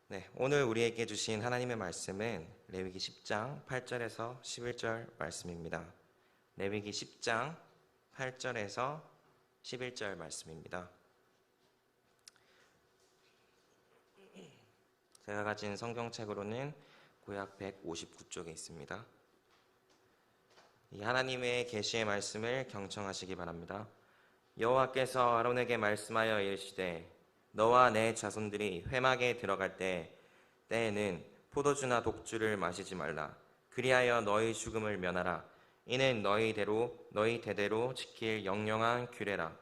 네, 오늘 우리에게 주신 하나님의 말씀은 레위기 10장 8절에서 11절 말씀입니다. 레위기 10장 8절에서 11절 말씀입니다. 제가 가진 성경책으로는 구약 159쪽에 있습니다. 이 하나님의 계시의 말씀을 경청하시기 바랍니다. 여호와께서 아론에게 말씀하여 이르시되 너와 내 자손들이 회막에 들어갈 때에는 포도주나 독주를 마시지 말라. 그리하여 너희 죽음을 면하라. 이는 너희 대대로 지킬 영영한 규례라.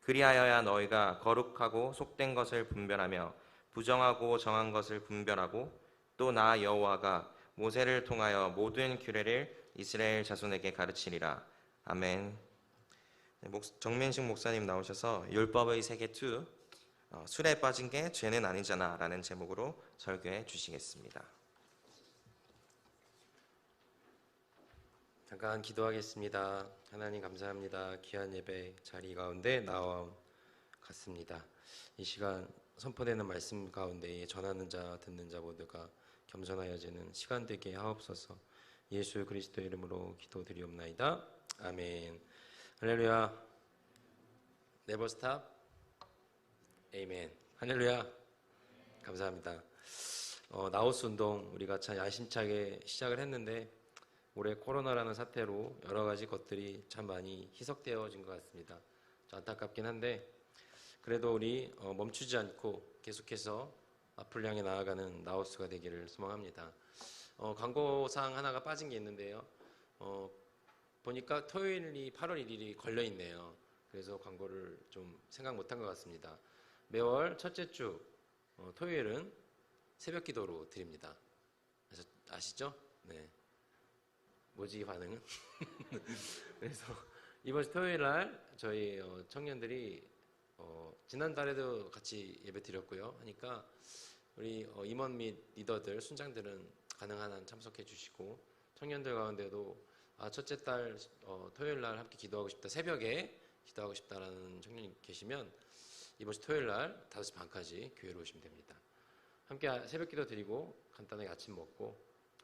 그리하여야 너희가 거룩하고 속된 것을 분별하며 부정하고 정한 것을 분별하고 또 나 여호와가 모세를 통하여 모든 규례를 이스라엘 자손에게 가르치리라. 아멘. 정민식 목사님 나오셔서 율법의 세계 2 술에 빠진 게 죄는 아니잖아 라는 제목으로 설교해 주시겠습니다. 잠깐 기도하겠습니다. 하나님 감사합니다. 귀한 예배 자리 가운데 나와 갔습니다. 이 시간 선포되는 말씀 가운데 전하는 자 듣는 자 모두가 겸손하여지는 시간 되게 하옵소서. 예수 그리스도 이름으로 기도드리옵나이다. 아멘. 할렐루야. 네버 스탑. 아멘. 할렐루야. 감사합니다. 나우스 운동 우리가 참 야심차게 시작을 했는데 올해 코로나라는 사태로 여러 가지 것들이 참 많이 희석되어진 것 같습니다. 좀 안타깝긴 한데 그래도 우리 멈추지 않고 계속해서 앞을 향해 나아가는 나우스가 되기를 소망합니다. 광고상 하나가 빠진 게 있는데요. 보니까 토요일이 8월 1일이 걸려 있네요. 그래서 광고를 좀 생각 못한 것 같습니다. 매월 첫째 주 토요일은 새벽 기도로 드립니다. 아시죠? 네. 뭐지 이 반응은? 그래서 이번 주 토요일 날 저희 청년들이 지난달에도 같이 예배 드렸고요. 하니까 우리 임원 및 리더들, 순장들은 가능한 한 참석해 주시고 청년들 가운데도 첫째 달 토요일 날 함께 기도하고 싶다, 새벽에 기도하고 싶다라는 청년이 계시면 이번 주 토요일 날 5시 반까지 교회로 오시면 됩니다. 함께 새벽 기도 드리고 간단하게 아침 먹고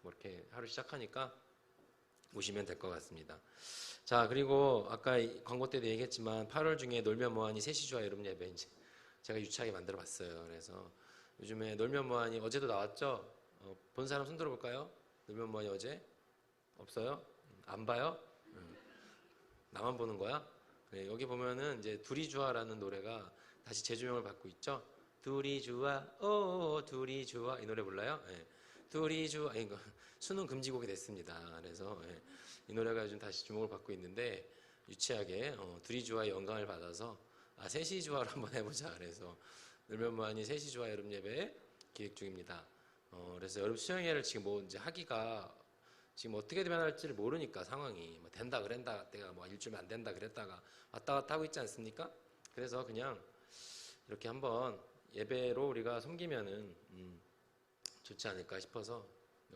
뭐 이렇게 하루 시작하니까 오시면 될 것 같습니다. 자, 그리고 아까 광고 때도 얘기했지만 8월 중에 놀면 뭐하니 새시주와 여름 예배 이제 제가 유치하게 만들어 봤어요. 그래서 요즘에 놀면 뭐하니 어제도 나왔죠? 본 사람 손 들어볼까요? 놀면 뭐하니 어제? 없어요? 안 봐요? 나만 보는 거야? 네, 여기 보면은 이제 둘이 주아라는 노래가 다시 재조명을 받고 있죠? 둘이 주아, 오, 둘이 주아 이 노래 몰라요? 네. 둘이 주아 이거 수능 금지곡이 됐습니다. 그래서 이 노래가 요즘 다시 주목을 받고 있는데 유치하게 둘이 주아의 영감을 받아서 셋이 주아로 한번 해보자. 그래서 놀면 뭐하니 셋이 주아 여름 예배 기획 중입니다. 그래서 여름 수영회를 지금 뭐 이제 하기가 지금 어떻게 되면 할지를 모르니까 상황이 뭐 된다 그랬다 때가 뭐 일주면 안 된다 그랬다가 왔다 갔다 하고 있지 않습니까? 그래서 그냥 이렇게 한번 예배로 우리가 섬기면은 좋지 않을까 싶어서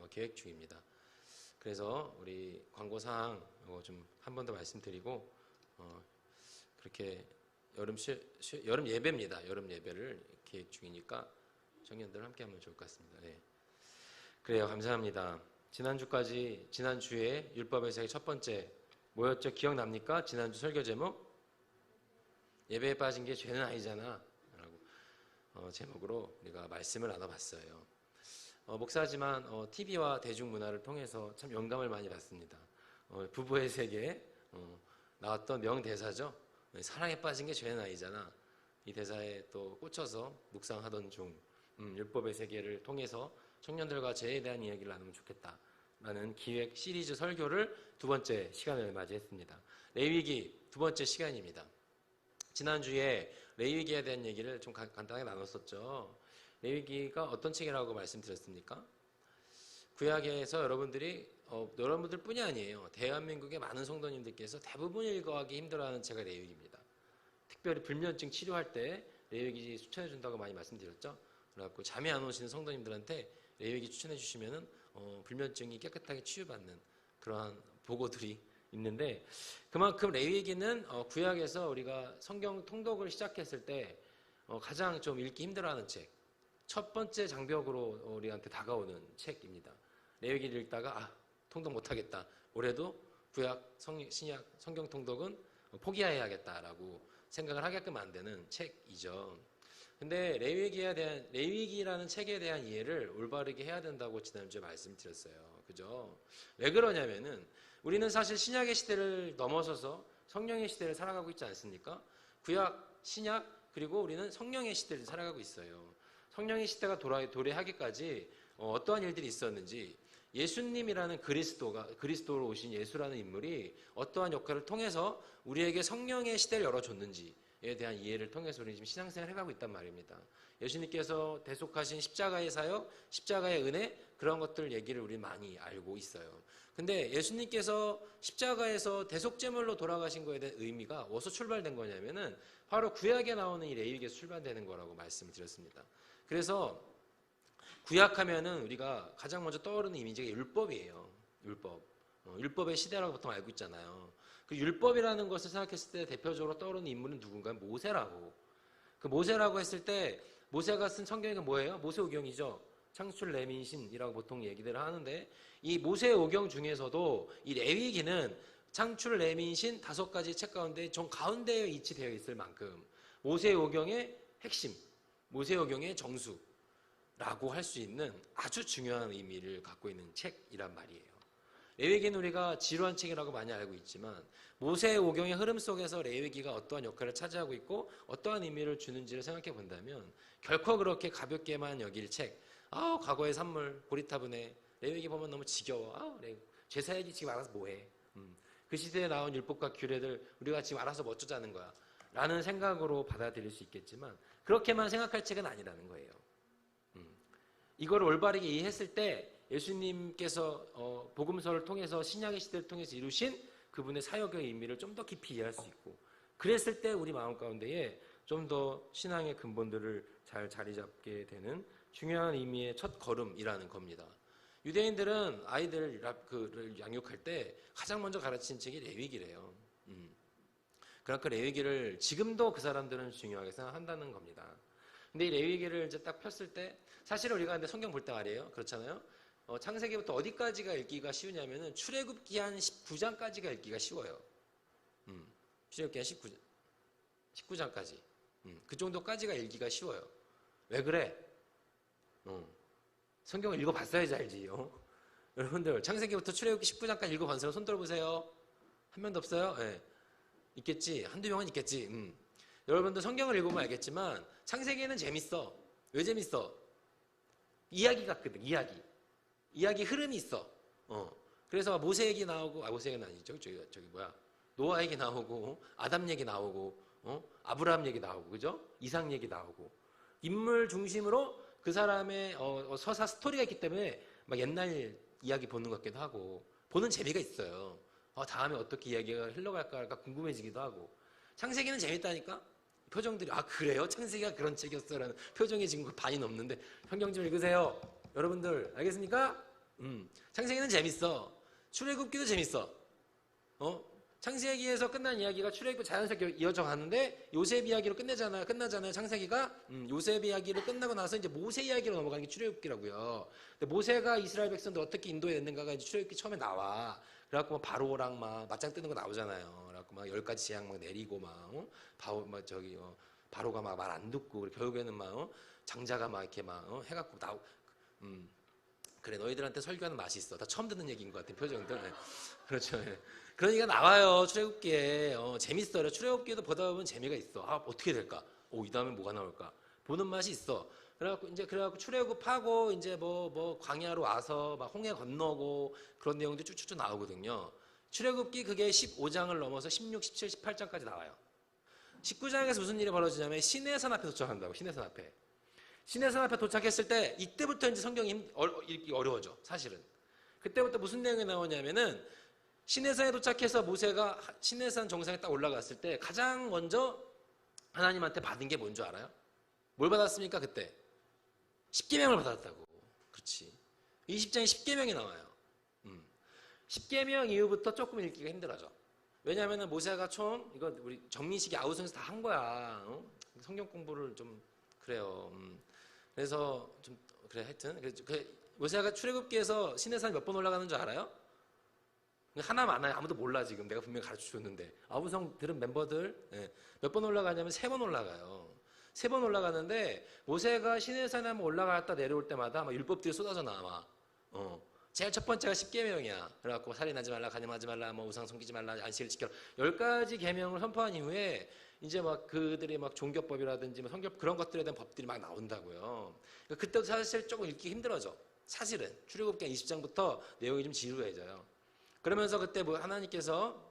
계획 중입니다. 그래서 우리 광고사항 좀 한 번 더 말씀드리고 그렇게 여름 예배입니다. 여름 예배를 계획 중이니까 청년들 함께 하면 좋을 것 같습니다. 네. 그래요. 감사합니다. 지난주에 율법의 세계 첫 번째 뭐였죠? 기억납니까? 지난주 설교 제목? 예배에 빠진 게 죄는 아니잖아 라고 제목으로 우리가 말씀을 나눠봤어요. 목사지만 TV와 대중문화를 통해서 참 영감을 많이 받습니다. 부부의 세계에 나왔던 명대사죠. 사랑에 빠진 게 죄는 아니잖아. 이 대사에 또 꽂혀서 묵상하던 중 율법의 세계를 통해서 청년들과 죄에 대한 이야기를 나누면 좋겠다라는 기획 시리즈 설교를 두 번째 시간을 맞이했습니다. 레위기 두 번째 시간입니다. 지난주에 레위기에 대한 얘기를 좀 간단하게 나눴었죠. 레위기가 어떤 책이라고 말씀드렸습니까? 구약에서 여러분들 뿐이 아니에요. 대한민국의 많은 성도님들께서 대부분 읽어하기 힘들어하는 책이 레위기입니다. 특별히 불면증 치료할 때 레위기 추천해 준다고 많이 말씀드렸죠. 그래갖고 잠이 안 오시는 성도님들한테 레위기 추천해 주시면은 불면증이 깨끗하게 치유받는 그러한 보고들이 있는데 그만큼 레위기는 구약에서 우리가 성경 통독을 시작했을 때 가장 좀 읽기 힘들어하는 책. 첫 번째 장벽으로 우리한테 다가오는 책입니다. 레위기를 읽다가 통독 못하겠다. 올해도 구약, 신약, 성경 통독은 포기해야겠다라고 생각을 하게끔 만드는 책이죠. 근데 레위기라는 책에 대한 이해를 올바르게 해야 된다고 지난주에 말씀드렸어요. 그죠? 왜 그러냐면은 우리는 사실 신약의 시대를 넘어서서 성령의 시대를 살아가고 있지 않습니까? 구약, 신약, 그리고 우리는 성령의 시대를 살아가고 있어요. 성령의 시대가 도래하기까지 어떠한 일들이 있었는지, 예수님이라는 그리스도로 오신 예수라는 인물이 어떠한 역할을 통해서 우리에게 성령의 시대를 열어줬는지에 대한 이해를 통해서 우리는 지금 신앙생활을 해가고 있단 말입니다. 예수님께서 대속하신 십자가의 사역, 십자가의 은혜, 그런 것들 얘기를 우리 많이 알고 있어요. 근데 예수님께서 십자가에서 대속제물로 돌아가신 거에 대한 의미가 어디서 출발된 거냐면은 바로 구약에 나오는 이 레위기에서 출발되는 거라고 말씀드렸습니다. 그래서 구약하면은 우리가 가장 먼저 떠오르는 이미지가 율법이에요. 율법. 율법의 시대라고 보통 알고 있잖아요. 그 율법이라는 것을 생각했을 때 대표적으로 떠오르는 인물은 누군가? 모세라고. 그 모세라고 했을 때 모세가 쓴 성경이 뭐예요? 모세오경이죠. 창출 레민신이라고 보통 얘기들을 하는데 이 모세오경 중에서도 이 레위기는 창출 레민신 5가지 책 가운데 정 가운데에 위치되어 있을 만큼 모세오경의 핵심, 모세오경의 정수라고 할 수 있는 아주 중요한 의미를 갖고 있는 책이란 말이에요. 레위기는 우리가 지루한 책이라고 많이 알고 있지만 모세오경의 흐름 속에서 레위기가 어떠한 역할을 차지하고 있고 어떠한 의미를 주는지를 생각해 본다면 결코 그렇게 가볍게만 여길 책, 과거의 산물, 고리타분해, 레위기 보면 너무 지겨워, 제사야기 지금 알아서 뭐해, 그 시대에 나온 율법과 규례들 우리가 지금 알아서 뭐 어쩌자는 거야 라는 생각으로 받아들일 수 있겠지만 그렇게만 생각할 책은 아니라는 거예요. 이걸 올바르게 이해했을 때 예수님께서 복음서를 통해서 신약의 시대를 통해서 이루신 그분의 사역의 의미를 좀 더 깊이 이해할 수 있고, 그랬을 때 우리 마음 가운데에 좀 더 신앙의 근본들을 잘 자리 잡게 되는 중요한 의미의 첫 걸음이라는 겁니다. 유대인들은 아이들을 양육할 때 가장 먼저 가르친 책이 레위기래요. 그러니까 레위기를 지금도 그 사람들은 중요하게 생각한다는 겁니다. 근데 이 레위기를 이제 딱 폈을 때 사실 우리가 근데 성경 볼 때 말이에요. 그렇잖아요. 창세기부터 어디까지가 읽기가 쉬우냐면은 출애굽기 한 19장까지가 읽기가 쉬워요. 출애굽기 한 19장까지. 그 정도까지가 읽기가 쉬워요. 왜 그래? 성경을 읽어봤어야지 알지. 여러분들 창세기부터 출애굽기 19장까지 읽어본 사람 손 들어보세요. 한 명도 없어요? 네. 있겠지. 한두 명은 있겠지. 여러분들 성경을 읽으면 알겠지만 창세기에는 재밌어. 왜 재밌어? 이야기 같거든. 이야기 흐름이 있어. 그래서 모세 얘기 나오고, 모세 얘기는 아니죠. 저기 뭐야. 노아 얘기 나오고, 아담 얘기 나오고, 아브라함 얘기 나오고, 그죠? 이삭 얘기 나오고. 인물 중심으로 그 사람의 서사 스토리가 있기 때문에 막 옛날 이야기 보는 것 같기도 하고, 보는 재미가 있어요. 다음에 어떻게 이야기가 흘러갈까 궁금해지기도 하고. 창세기는 재밌다니까? 표정들이, 그래요? 창세기가 그런 책이었어? 라는 표정이 지금 반이 넘는데, 성경 좀 읽으세요. 여러분들, 알겠습니까? 창세기는 재밌어. 출애굽기도 재밌어. 창세기에서 끝난 이야기가 출애굽 자연스럽게 이어져 가는데 요셉 이야기로 끝나잖아요. 창세기가 요셉 이야기로 끝나고 나서 이제 모세 이야기로 넘어가는 게 출애굽기라고요. 근데 모세가 이스라엘 백성들 어떻게 인도했는가가 이제 출애굽기 처음에 나와. 그래갖고 막 바로랑 막 맞짱 뜨는 거 나오잖아요. 그래갖고 막 10가지 재앙 막 내리고 바로가 막 말 안 듣고 결국에는 막 장자가 막 이렇게 막 해갖고 그래 너희들한테 설교하는 맛이 있어. 다 처음 듣는 얘기인 것 같은 표정들. 네. 그렇죠. 네. 그런 얘기가 나와요. 출애굽기에 재밌어요. 출애굽기에도 보다 보면 재미가 있어. 어떻게 될까? 이 다음에 뭐가 나올까? 보는 맛이 있어. 그래갖고 출애굽하고 이제 뭐 광야로 와서 막 홍해 건너고 그런 내용도 쭉쭉쭉 나오거든요. 출애굽기 그게 15장을 넘어서 16, 17, 18장까지 나와요. 19장에서 무슨 일이 벌어지냐면 시내산 앞에 도착한다고. 시내산 앞에 도착했을 때 이때부터 이제 성경이 읽기 어려워져. 사실은. 그때부터 무슨 내용이 나오냐면은 시내산에 도착해서 모세가 시내산 정상에 딱 올라갔을 때 가장 먼저 하나님한테 받은 게 뭔 줄 알아요? 뭘 받았습니까? 그때 10계명을 받았다고. 그렇지. 20장에 10계명이 나와요. 10계명 이후부터 조금 읽기가 힘들어져. 왜냐하면 모세가 이거 우리 정민식이 아우성에서 다 한 거야. 성경 공부를 좀 그래요. 그래서 좀 그래 하여튼 모세가 출애굽기에서 시내산 몇 번 올라가는 줄 알아요? 하나 많아요. 아무도 몰라 지금. 내가 분명히 가르쳐 줬는데. 아우성 들은 멤버들 몇 번 올라가냐면 3번 올라가요. 3번 올라가는데 모세가 시내산에 한번 올라갔다 내려올 때마다 막 율법들이 쏟아져 나와. 제일 첫 번째가 10계명이야. 그래갖고 살인하지 말라, 간음하지 말라, 뭐 우상 섬기지 말라, 안식일 지켜라. 10가지 계명을 선포한 이후에 이제 막 그들이 막 종교법이라든지 뭐 성경 그런 것들에 대한 법들이 막 나온다고요. 그러니까 그때도 사실 조금 읽기 힘들어져. 사실은 출애굽기 20장부터 내용이 좀 지루해져요. 그러면서 그때 뭐 하나님께서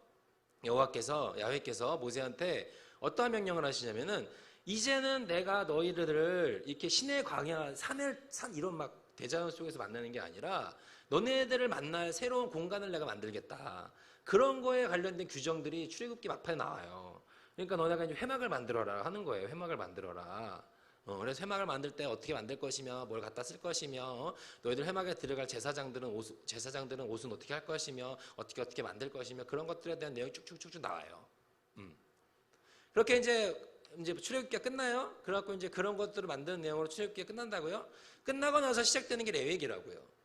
야훼께서 모세한테 어떠한 명령을 하시냐면은 이제는 내가 너희들을 이렇게 시내 광야 산 이런 막 대자연 속에서 만나는 게 아니라 너네들을 만날 새로운 공간을 내가 만들겠다. 그런 거에 관련된 규정들이 출애굽기 막판에 나와요. 그러니까 너네가 이제 회막을 만들어라 하는 거예요. 회막을 만들어라. 그래서 회막을 만들 때 어떻게 만들 것이며 뭘 갖다 쓸 것이며 너희들 회막에 들어갈 제사장들은 옷은 어떻게 할 것이며 어떻게 만들 것이며 그런 것들에 대한 내용이 쭉쭉쭉쭉 나와요. 그렇게 이제 출애굽기가 끝나요. 그래갖고 이제 그런 것들을 만드는 내용으로 출애굽기가 끝난다고요. 끝나고 나서 시작되는 게 레위기라고요.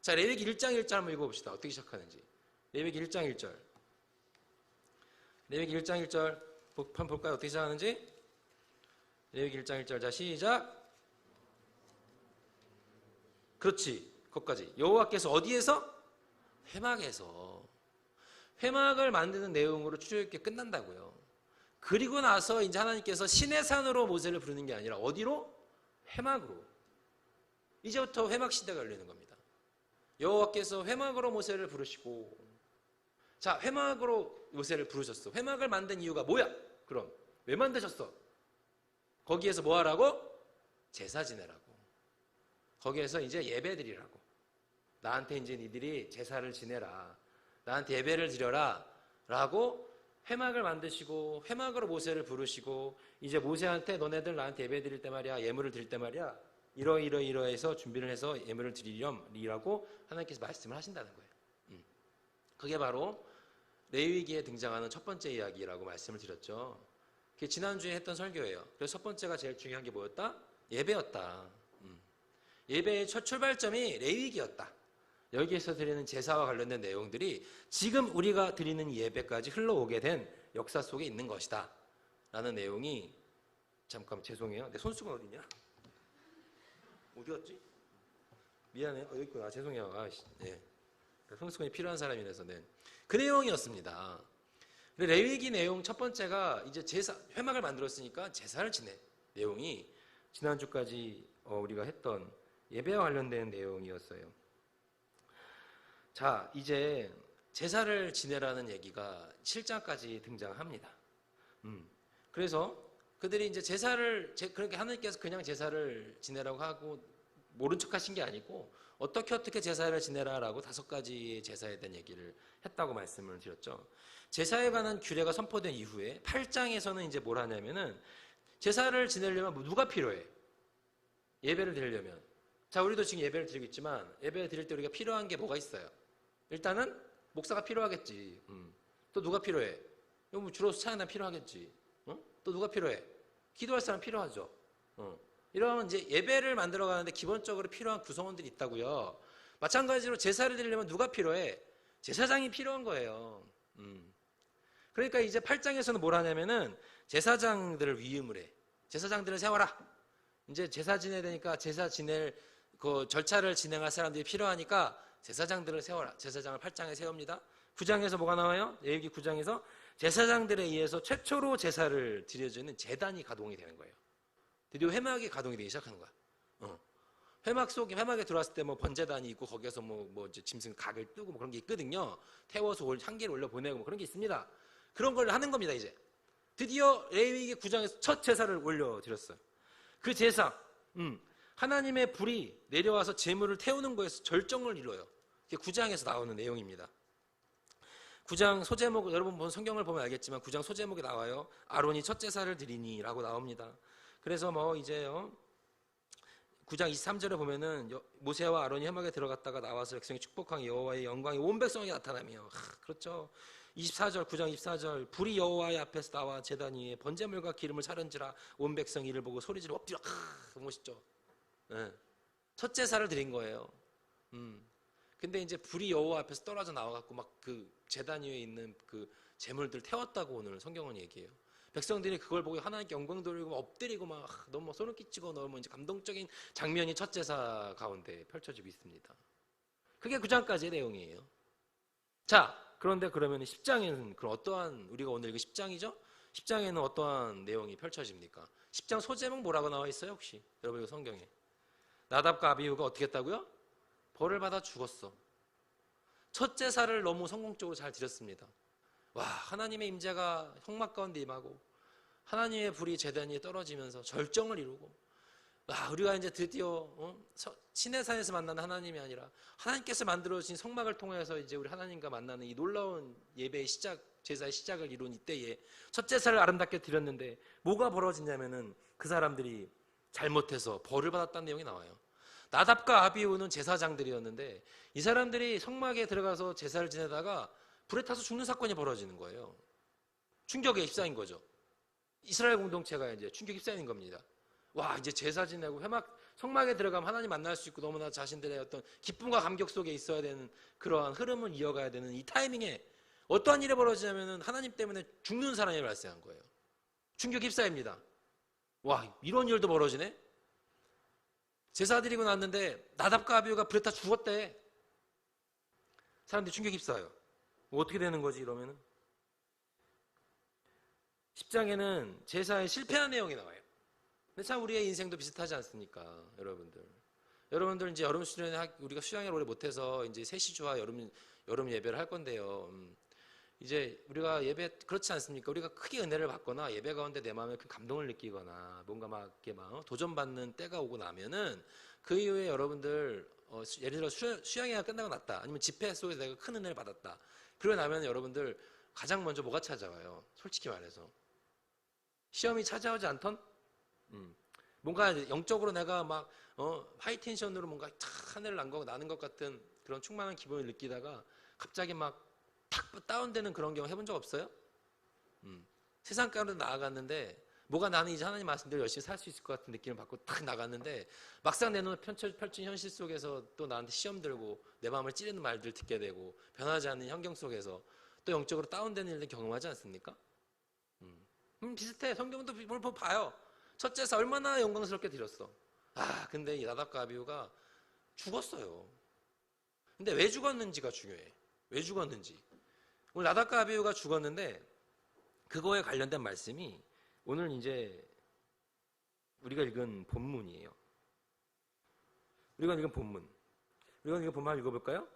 자, 레위기 1장 1절 한번 읽어봅시다. 어떻게 시작하는지. 레위기 1장 1절. 레위기 1장 1절 한번 볼까요? 어떻게 시작하는지. 레위기 1장 1절. 자, 시작. 그렇지. 거기까지. 여호와께서 어디에서? 회막에서. 회막을 만드는 내용으로 출애굽기 끝난다고요. 그리고 나서 이제 하나님께서 시내산으로 모세를 부르는 게 아니라 어디로? 회막으로. 이제부터 회막 시대가 열리는 겁니다. 여호와께서 회막으로 모세를 부르시고, 자, 회막으로 모세를 부르셨어. 회막을 만든 이유가 뭐야? 그럼 왜 만드셨어? 거기에서 뭐 하라고? 제사 지내라고. 거기에서 이제 예배 드리라고. 나한테 이제 니들이 제사를 지내라. 나한테 예배를 드려라. 라고 회막을 만드시고 회막으로 모세를 부르시고 이제 모세한테 너네들 나한테 예배 드릴 때 말이야. 예물을 드릴 때 말이야. 이러해서 준비를 해서 예물을 드리렴이라고 하나님께서 말씀을 하신다는 거예요. 그게 바로 레위기에 등장하는 첫 번째 이야기라고 말씀을 드렸죠. 그게 지난주에 했던 설교예요. 그래서 첫 번째가 제일 중요한 게 뭐였다? 예배였다. 예배의 첫 출발점이 레위기였다. 여기에서 드리는 제사와 관련된 내용들이 지금 우리가 드리는 예배까지 흘러오게 된 역사 속에 있는 것이다. 라는 내용이 잠깐만 죄송해요. 내 손수건 어디냐? 어디 갔지? 미안해요. 여기 있구나. 죄송해요. 아이씨. 네. 손수건이 필요한 사람이라서 네. 그 내용이었습니다. 레위기 내용 첫 번째가 이제 회막을 만들었으니까 제사를 지내. 내용이 지난주까지 우리가 했던 예배와 관련된 내용이었어요. 자, 이제 제사를 지내라는 얘기가 7장까지 등장합니다. 그래서 그들이 이제 그렇게 하나님께서 그냥 제사를 지내라고 하고 모른 척 하신 게 아니고 어떻게 제사를 지내라라고 5가지의 제사에 대한 얘기를 했다고 말씀을 드렸죠. 제사에 관한 규례가 선포된 이후에 8장에서는 이제 뭘 하냐면은 제사를 지내려면 누가 필요해? 예배를 드리려면. 자, 우리도 지금 예배를 드리고 있지만 예배를 드릴 때 우리가 필요한 게 뭐가 있어요? 일단은 목사가 필요하겠지. 또 누가 필요해? 주로 차이나 필요하겠지. 또 누가 필요해? 기도할 사람 필요하죠. 이런 이제 예배를 만들어 가는데 기본적으로 필요한 구성원들이 있다고요. 마찬가지로 제사를 드리려면 누가 필요해? 제사장이 필요한 거예요. 그러니까 이제 8장에서는 뭘 하냐면은 제사장들을 위임을 해. 제사장들을 세워라. 이제 제사 지내야 되니까 제사 지낼 그 절차를 진행할 사람들이 필요하니까 제사장들을 세워라. 제사장을 8장에 세웁니다. 9장에서 뭐가 나와요? 레위기 9장에서 제사장들에 의해서 최초로 제사를 드려지는 제단이 가동이 되는 거예요. 드디어 회막이 가동이 되기 시작하는 거야. 회막에 들어왔을 때 뭐 번제단이 있고 거기에서 뭐 이제 짐승 각을 뜨고 뭐 그런 게 있거든요. 태워서 향기를 올려 보내고 뭐 그런 게 있습니다. 그런 걸 하는 겁니다, 이제. 드디어 레위기 9장에서 첫 제사를 올려 드렸어요. 그 제사, 하나님의 불이 내려와서 제물을 태우는 거에서 절정을 이뤄요. 이게 9장에서 나오는 내용입니다. 9장 소제목, 여러분 본 성경을 보면 알겠지만 9장 소제목에 나와요. 아론이 첫 제사를 드리니 라고 나옵니다. 그래서 뭐 이제요 9장 23절에 보면은 모세와 아론이 회막에 들어갔다가 나와서 백성이 축복한 여호와의 영광이 온 백성에게 나타나며 그렇죠. 24절 9장 24절 불이 여호와의 앞에서 나와 제단 위에 번제물과 기름을 차른지라 온 백성이 이를 보고 소리지르 엎드려. 멋있죠. 네. 첫 제사를 드린 거예요. 근데 이제 불이 여호와 앞에서 떨어져 나와갖고 막 그 제단 위에 있는 그 제물들 태웠다고 오늘 성경은 얘기해요. 백성들이 그걸 보고 하나님께 영광 돌리고 엎드리고 막 너무 소름 끼치고 너무 이제 감동적인 장면이 첫 제사 가운데 펼쳐지고 있습니다. 그게 9장까지의 내용이에요. 자, 그런데 그러면 10장에는 그럼 어떠한 우리가 오늘 이거 10장이죠? 10장에는 어떠한 내용이 펼쳐집니까? 10장 소제목 뭐라고 나와 있어요 혹시? 여러분 이거 성경에 나답과 아비후가 어떻게 했다고요? 벌을 받아 죽었어. 첫 제사를 너무 성공적으로 잘 드렸습니다. 와, 하나님의 임재가 성막 가운데 임하고 하나님의 불이 제단 위에 떨어지면서 절정을 이루고 와, 우리가 이제 드디어 시내산에서 만나는 하나님이 아니라 하나님께서 만들어주신 성막을 통해서 이제 우리 하나님과 만나는 이 놀라운 예배의 시작, 제사의 시작을 이룬 이때에 첫 제사를 아름답게 드렸는데 뭐가 벌어지냐면은 그 사람들이 잘못해서 벌을 받았다는 내용이 나와요. 나답과 아비후는 제사장들이었는데 이 사람들이 성막에 들어가서 제사를 지내다가 불에 타서 죽는 사건이 벌어지는 거예요. 충격에 휩싸인 거죠. 이스라엘 공동체가 이제 충격에 휩싸인 겁니다. 와, 이제 제사 지내고 성막에 들어가면 하나님 만날 수 있고 너무나 자신들의 어떤 기쁨과 감격 속에 있어야 되는 그러한 흐름을 이어가야 되는 이 타이밍에 어떠한 일이 벌어지냐면은 하나님 때문에 죽는 사람이 발생한 거예요. 충격에 휩싸입니다. 와, 이런 일도 벌어지네? 제사 드리고 났는데 나답과 아비후가 불에 타 죽었대. 사람들이 충격에 휩싸요. 어떻게 되는 거지 이러면은? 10장에는 제사에 실패한 내용이 나와요. 근데 참 우리의 인생도 비슷하지 않습니까, 여러분들? 여러분들 이제 여름 수련회 우리가 수양회를 오래 못해서 이제 세시주와 여름 예배를 할 건데요. 이제 우리가 예배 그렇지 않습니까? 우리가 크게 은혜를 받거나 예배 가운데 내 마음에 큰 감동을 느끼거나 뭔가 막 이렇게 막 도전받는 때가 오고 나면은 그 이후에 여러분들 예를 들어 수양회가 끝나고 났다, 아니면 집회 속에서 내가 큰 은혜를 받았다. 그러고 나면 여러분들 가장 먼저 뭐가 찾아와요? 솔직히 말해서 시험이 찾아오지 않던? 뭔가 영적으로 내가 막 하이텐션으로 뭔가 탁 하늘을 나는 것 같은 그런 충만한 기분을 느끼다가 갑자기 막 탁 다운되는 그런 경우 해본 적 없어요? 세상 가운데 나아갔는데 뭐가 나는 이제 하나님 말씀대로 열심히 살 수 있을 것 같은 느낌을 받고 탁 나갔는데 막상 내 눈에 펼친 현실 속에서 또 나한테 시험 들고 내 마음을 찌르는 말들 듣게 되고 변하지 않는 환경 속에서 또 영적으로 다운되는 일들 경험하지 않습니까? 비슷해. 성경도 뭘 봐요. 첫 제사 얼마나 영광스럽게 드렸어. 근데 이 나답과 아비후가 죽었어요. 근데 왜 죽었는지가 중요해. 왜 죽었는지. 오늘 나답과 아비후가 죽었는데 그거에 관련된 말씀이 오늘 이제 우리가 읽은 본문이에요. 우리가 읽은 본문 한번 읽어볼까요?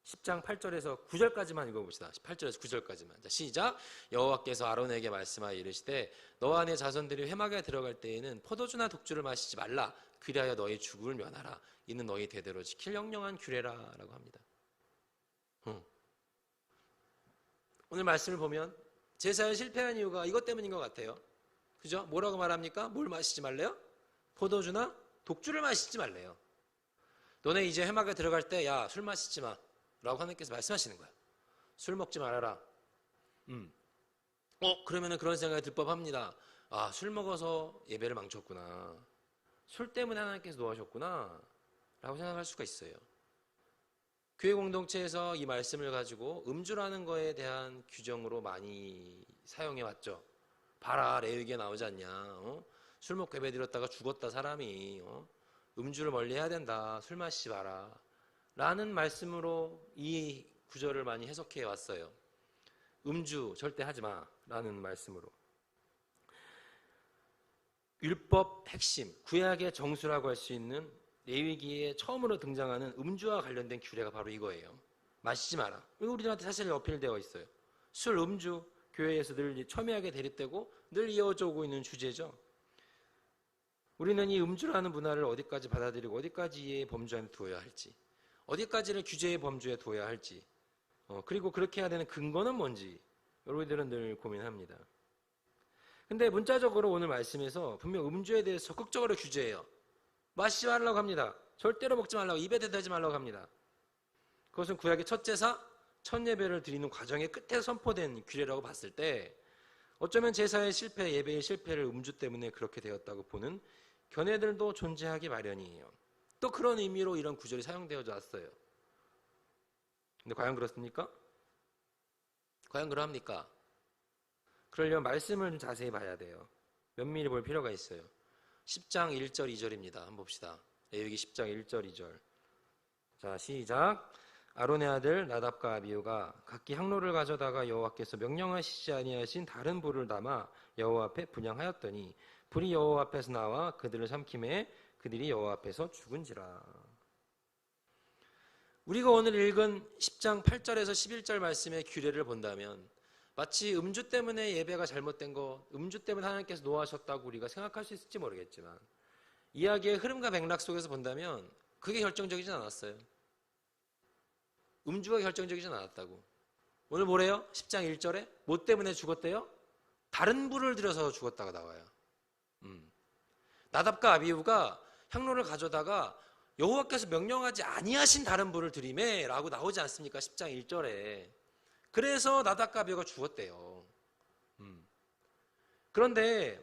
10장 8절에서 9절까지만 읽어봅시다. 8절에서 9절까지만. 자, 시작. 여호와께서 아론에게 말씀하여 이르시되 너와 네 자손들이 회막에 들어갈 때에는 포도주나 독주를 마시지 말라. 그리하여 너희 죽음을 면하라. 이는 너희 대대로 지킬 영영한 규례라 라고 합니다. 오늘 말씀을 보면 제사에 실패한 이유가 이것 때문인 것 같아요. 그죠? 뭐라고 말합니까? 뭘 마시지 말래요? 포도주나 독주를 마시지 말래요. 너네 이제 회막에 들어갈 때 야, 술 마시지 마 라고 하나님께서 말씀하시는 거야. 술 먹지 말아라. 그러면은 그런 생각이 들 법합니다. 술 먹어서 예배를 망쳤구나. 술 때문에 하나님께서 노하셨구나 라고 생각할 수가 있어요. 교회 공동체에서 이 말씀을 가지고 음주라는 거에 대한 규정으로 많이 사용해 왔죠. 봐라, 레위기에 나오지 않냐. 술 먹고 예배 드렸다가 죽었다 사람이. 음주를 멀리 해야 된다. 술 마시지 마라. 라는 말씀으로 이 구절을 많이 해석해 왔어요. 음주 절대 하지 마 라는 말씀으로. 율법 핵심, 구약의 정수라고 할 수 있는 레위기에 처음으로 등장하는 음주와 관련된 규례가 바로 이거예요. 마시지 마라. 이거 우리들한테 사실 어필되어 있어요. 술, 음주, 교회에서 늘 첨예하게 대립되고 늘 이어져 오고 있는 주제죠. 우리는 이 음주라는 문화를 어디까지 받아들이고 어디까지의 범주 안에 두어야 할지, 어디까지를 규제의 범주에 두어야 할지, 그리고 그렇게 해야 되는 근거는 뭔지 여러분들은 늘 고민합니다. 근데 문자적으로 오늘 말씀에서 분명 음주에 대해서 적극적으로 규제해요. 마시지 말라고 합니다. 절대로 먹지 말라고, 입에 대지 말라고 합니다. 그것은 구약의 첫 제사, 첫 예배를 드리는 과정의 끝에 선포된 규례라고 봤을 때 어쩌면 제사의 실패, 예배의 실패를 음주 때문에 그렇게 되었다고 보는 견해들도 존재하기 마련이에요. 또 그런 의미로 이런 구절이 사용되어져 왔어요. 근데 과연 그렇습니까? 과연 그러합니까? 그러려면 말씀을 좀 자세히 봐야 돼요. 면밀히 볼 필요가 있어요. 10장 1절 2절입니다. 한번 봅시다. 레위기 10장 1절 2절. 자, 시작. 아론의 아들 나답과 아비후가 각기 향로를 가져다가 여호와께서 명령하시지 아니하신 다른 불을 담아 여호와 앞에 분향하였더니 불이 여호와 앞에서 나와 그들을 삼키매 그들이 여호와 앞에서 죽은지라. 우리가 오늘 읽은 10장 8절에서 11절 말씀의 규례를 본다면 마치 음주 때문에 예배가 잘못된 거, 음주 때문에 하나님께서 노하셨다고 우리가 생각할 수 있을지 모르겠지만 이야기의 흐름과 맥락 속에서 본다면 그게 결정적이진 않았어요. 음주가 결정적이진 않았다고. 오늘 뭐래요? 10장 1절에 뭐 때문에 죽었대요? 다른 불을 들여서 죽었다가 나와요. 나답과 아비후가 향로를 가져다가 여호와께서 명령하지 아니하신 다른 불을 드리매 라고 나오지 않습니까? 10장 1절에. 그래서 나답과 아비후가 죽었대요. 그런데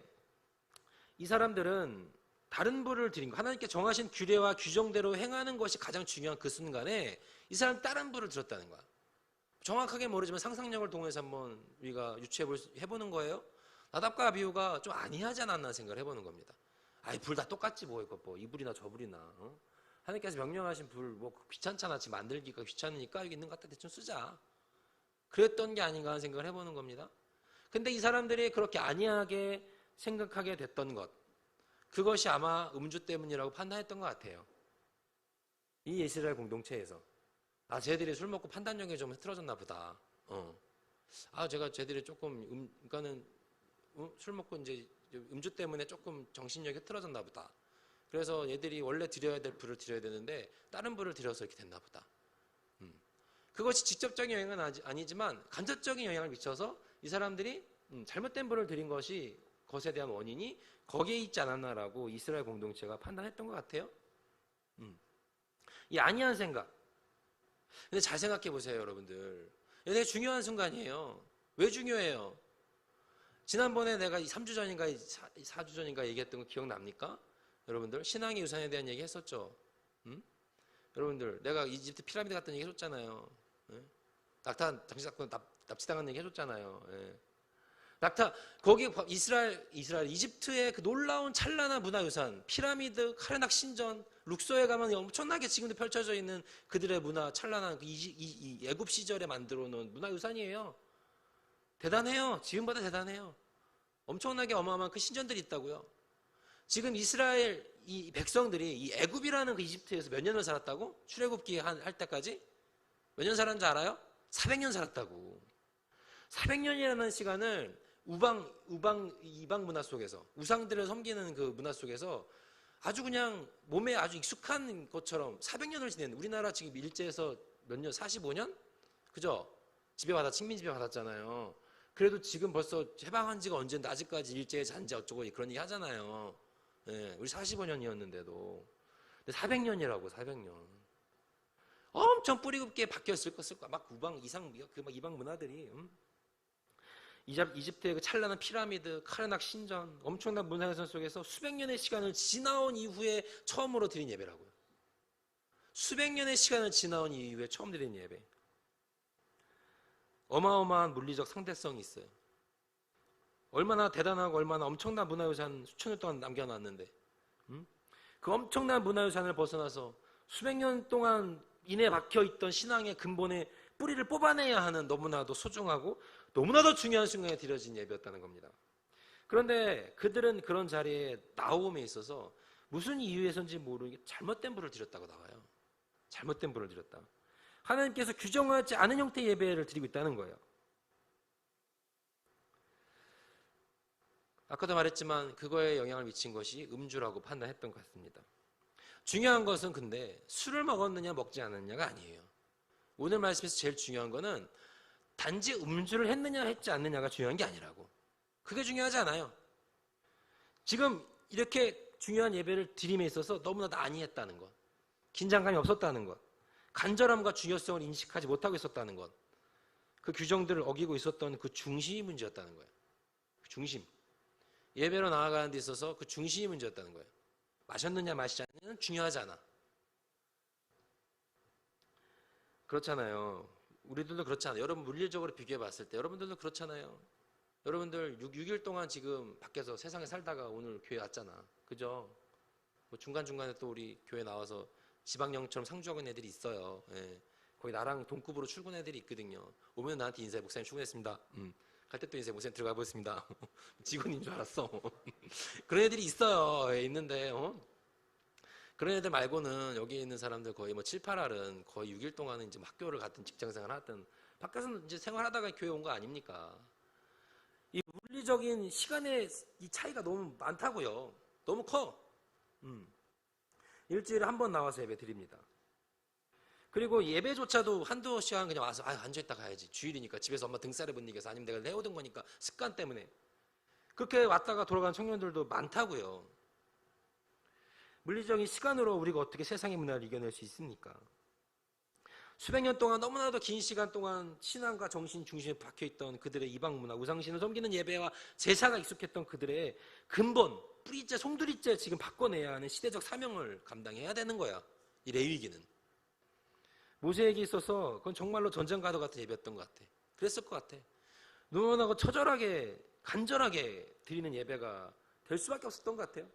이 사람들은 다른 불을 드린 거, 하나님께 정하신 규례와 규정대로 행하는 것이 가장 중요한 그 순간에 이 사람 다른 불을 들었다는 거야. 정확하게 모르지만 상상력을 동원해서 한번 우리가 해보는 거예요. 나답과 아비후가 좀 아니하지 않았나 생각을 해보는 겁니다. 아이, 불 다 똑같지 뭐, 이거 뭐 이 불이나 저 불이나. 하나님께서 명령하신 불 뭐 귀찮잖아. 지금 만들기가 귀찮으니까 여기 있는 것 같아 대충 쓰자. 그랬던 게 아닌가 하는 생각을 해보는 겁니다. 근데 이 사람들이 그렇게 아니하게 생각하게 됐던 것, 그것이 아마 음주 때문이라고 판단했던 것 같아요. 이 이스라엘 공동체에서 쟤들이 술 먹고 판단력이 좀 흐트러졌나 보다. 제가 쟤들이 조금 그러니까는 술 먹고 이제 음주 때문에 조금 정신력이 흐트러졌나 보다. 그래서 얘들이 원래 드려야 될 불을 드려야 되는데 다른 불을 드려서 이렇게 됐나 보다. 그것이 직접적인 영향은 아니지만 간접적인 영향을 미쳐서 이 사람들이 잘못된 불을 드린 것에 대한 원인이 거기에 있지 않았나라고 이스라엘 공동체가 판단했던 것 같아요. 이 아니한 생각. 근데 잘 생각해 보세요, 여러분들. 이게 되게 중요한 순간이에요. 왜 중요해요? 지난번에 내가 3주 전인가 4주 전인가 얘기했던 거 기억납니까? 여러분들 신앙의 유산에 대한 얘기 했었죠. 여러분들 내가 이집트 피라미드 갔던 얘기 해줬잖아요. 낙타 잠시 사건 납치당한 얘기 해줬잖아요. 거기 이집트의 그 놀라운 찬란한 문화유산, 피라미드, 카르낙 신전, 룩소에 가면 엄청나게 지금도 펼쳐져 있는 그들의 문화, 찬란한 이 애굽 시절에 만들어 놓은 문화유산이에요. 대단해요. 지금보다 대단해요. 엄청나게 어마어마한 그 신전들이 있다고요. 지금 이스라엘 이 백성들이 이 애굽이라는 그 이집트에서 몇 년을 살았다고? 출애굽기 할 때까지? 몇 년 살았는지 알아요? 400년 살았다고. 400년이라는 시간을 이방 문화 속에서, 우상들을 섬기는 그 문화 속에서 아주 그냥 몸에 아주 익숙한 것처럼 400년을 지낸, 우리나라 지금 일제에서 몇 년? 45년? 그죠? 식민 지배 받았잖아요. 그래도 지금 벌써 해방한 지가 언젠데 아직까지 일제에 잔재 어쩌고 그런 얘기 하잖아요. 우리 45년이었는데도. 근데 400년이라고, 400년. 엄청 뿌리 깊게 박혔을 거야. 막 이방 문화들이. 이집트의 그 찬란한 피라미드, 카르낙 신전, 엄청난 문화유산 속에서 수백 년의 시간을 지나온 이후에 처음으로 드린 예배라고요. 수백 년의 시간을 지나온 이후에 처음 드린 예배. 어마어마한 물리적 상대성이 있어요. 얼마나 대단하고 얼마나 엄청난 문화유산 수천 년 동안 남겨놨는데 그 엄청난 문화유산을 벗어나서 수백 년 동안 인해 박혀있던 신앙의 근본의 뿌리를 뽑아내야 하는 너무나도 소중하고 너무나도 중요한 순간에 드려진 예배였다는 겁니다. 그런데 그들은 그런 자리에 나옴에 있어서 무슨 이유에서인지 모르게 잘못된 불을 드렸다고 나와요. 잘못된 불을 드렸다. 하나님께서 규정하지 않은 형태의 예배를 드리고 있다는 거예요. 아까도 말했지만 그거에 영향을 미친 것이 음주라고 판단했던 것 같습니다. 중요한 것은 근데 술을 먹었느냐 먹지 않았느냐가 아니에요. 오늘 말씀에서 제일 중요한 거는 단지 음주를 했느냐 했지 않느냐가 중요한 게 아니라고. 그게 중요하지 않아요. 지금 이렇게 중요한 예배를 드림에 있어서 너무나도 안이했다는 것, 긴장감이 없었다는 것, 간절함과 중요성을 인식하지 못하고 있었다는 것, 그 규정들을 어기고 있었던 그 중심이 문제였다는 거예요. 그 중심. 예배로 나아가는 데 있어서 그 중심이 문제였다는 거예요. 마셨느냐 마시지 않느냐는 중요하지 않아. 그렇잖아요. 우리들도 그렇잖아요. 여러분 물리적으로 비교해 봤을 때 여러분들도 그렇잖아요. 여러분들 6일 동안 지금 밖에서 세상에 살다가 오늘 교회 왔잖아. 그죠? 뭐 중간중간에 또 우리 교회 나와서 지방령처럼 상주하는 애들이 있어요. 예. 거기 나랑 동급으로 출근한 애들이 있거든요. 오면 나한테 인사해. 목사님 출근했습니다. 갈 때 또 인사해. 목사님 들어가 보겠습니다. 직원인 줄 알았어. 그런 애들이 있어요. 예, 있는데 그런 애들 말고는 여기 있는 사람들 거의 뭐 7, 8알은 거의 6일 동안은 이제 학교를 갔든 직장생활 하든 밖에서는 이제 생활하다가 교회 온 거 아닙니까? 이 물리적인 시간의 이 차이가 너무 많다고요. 너무 커. 일주일에 한 번 나와서 예배 드립니다. 그리고 예배조차도 한두 시간 그냥 와서 앉아있다 가야지. 주일이니까 집에서 엄마 등살에 못 이겨서 아니면 내가 해오던 거니까 습관 때문에. 그렇게 왔다가 돌아간 청년들도 많다고요. 물리적인 시간으로 우리가 어떻게 세상의 문화를 이겨낼 수 있습니까? 수백 년 동안 너무나도 긴 시간 동안 신앙과 정신 중심에 박혀있던 그들의 이방 문화, 우상신을 섬기는 예배와 제사가 익숙했던 그들의 근본, 뿌리째, 송두리째 지금 바꿔내야 하는 시대적 사명을 감당해야 되는 거야. 이 레위기는. 모세에게 있어서 그건 정말로 전쟁가도 같은 예배였던 것 같아. 그랬을 것 같아. 노원하고 처절하게, 간절하게 드리는 예배가 될 수밖에 없었던 것 같아요.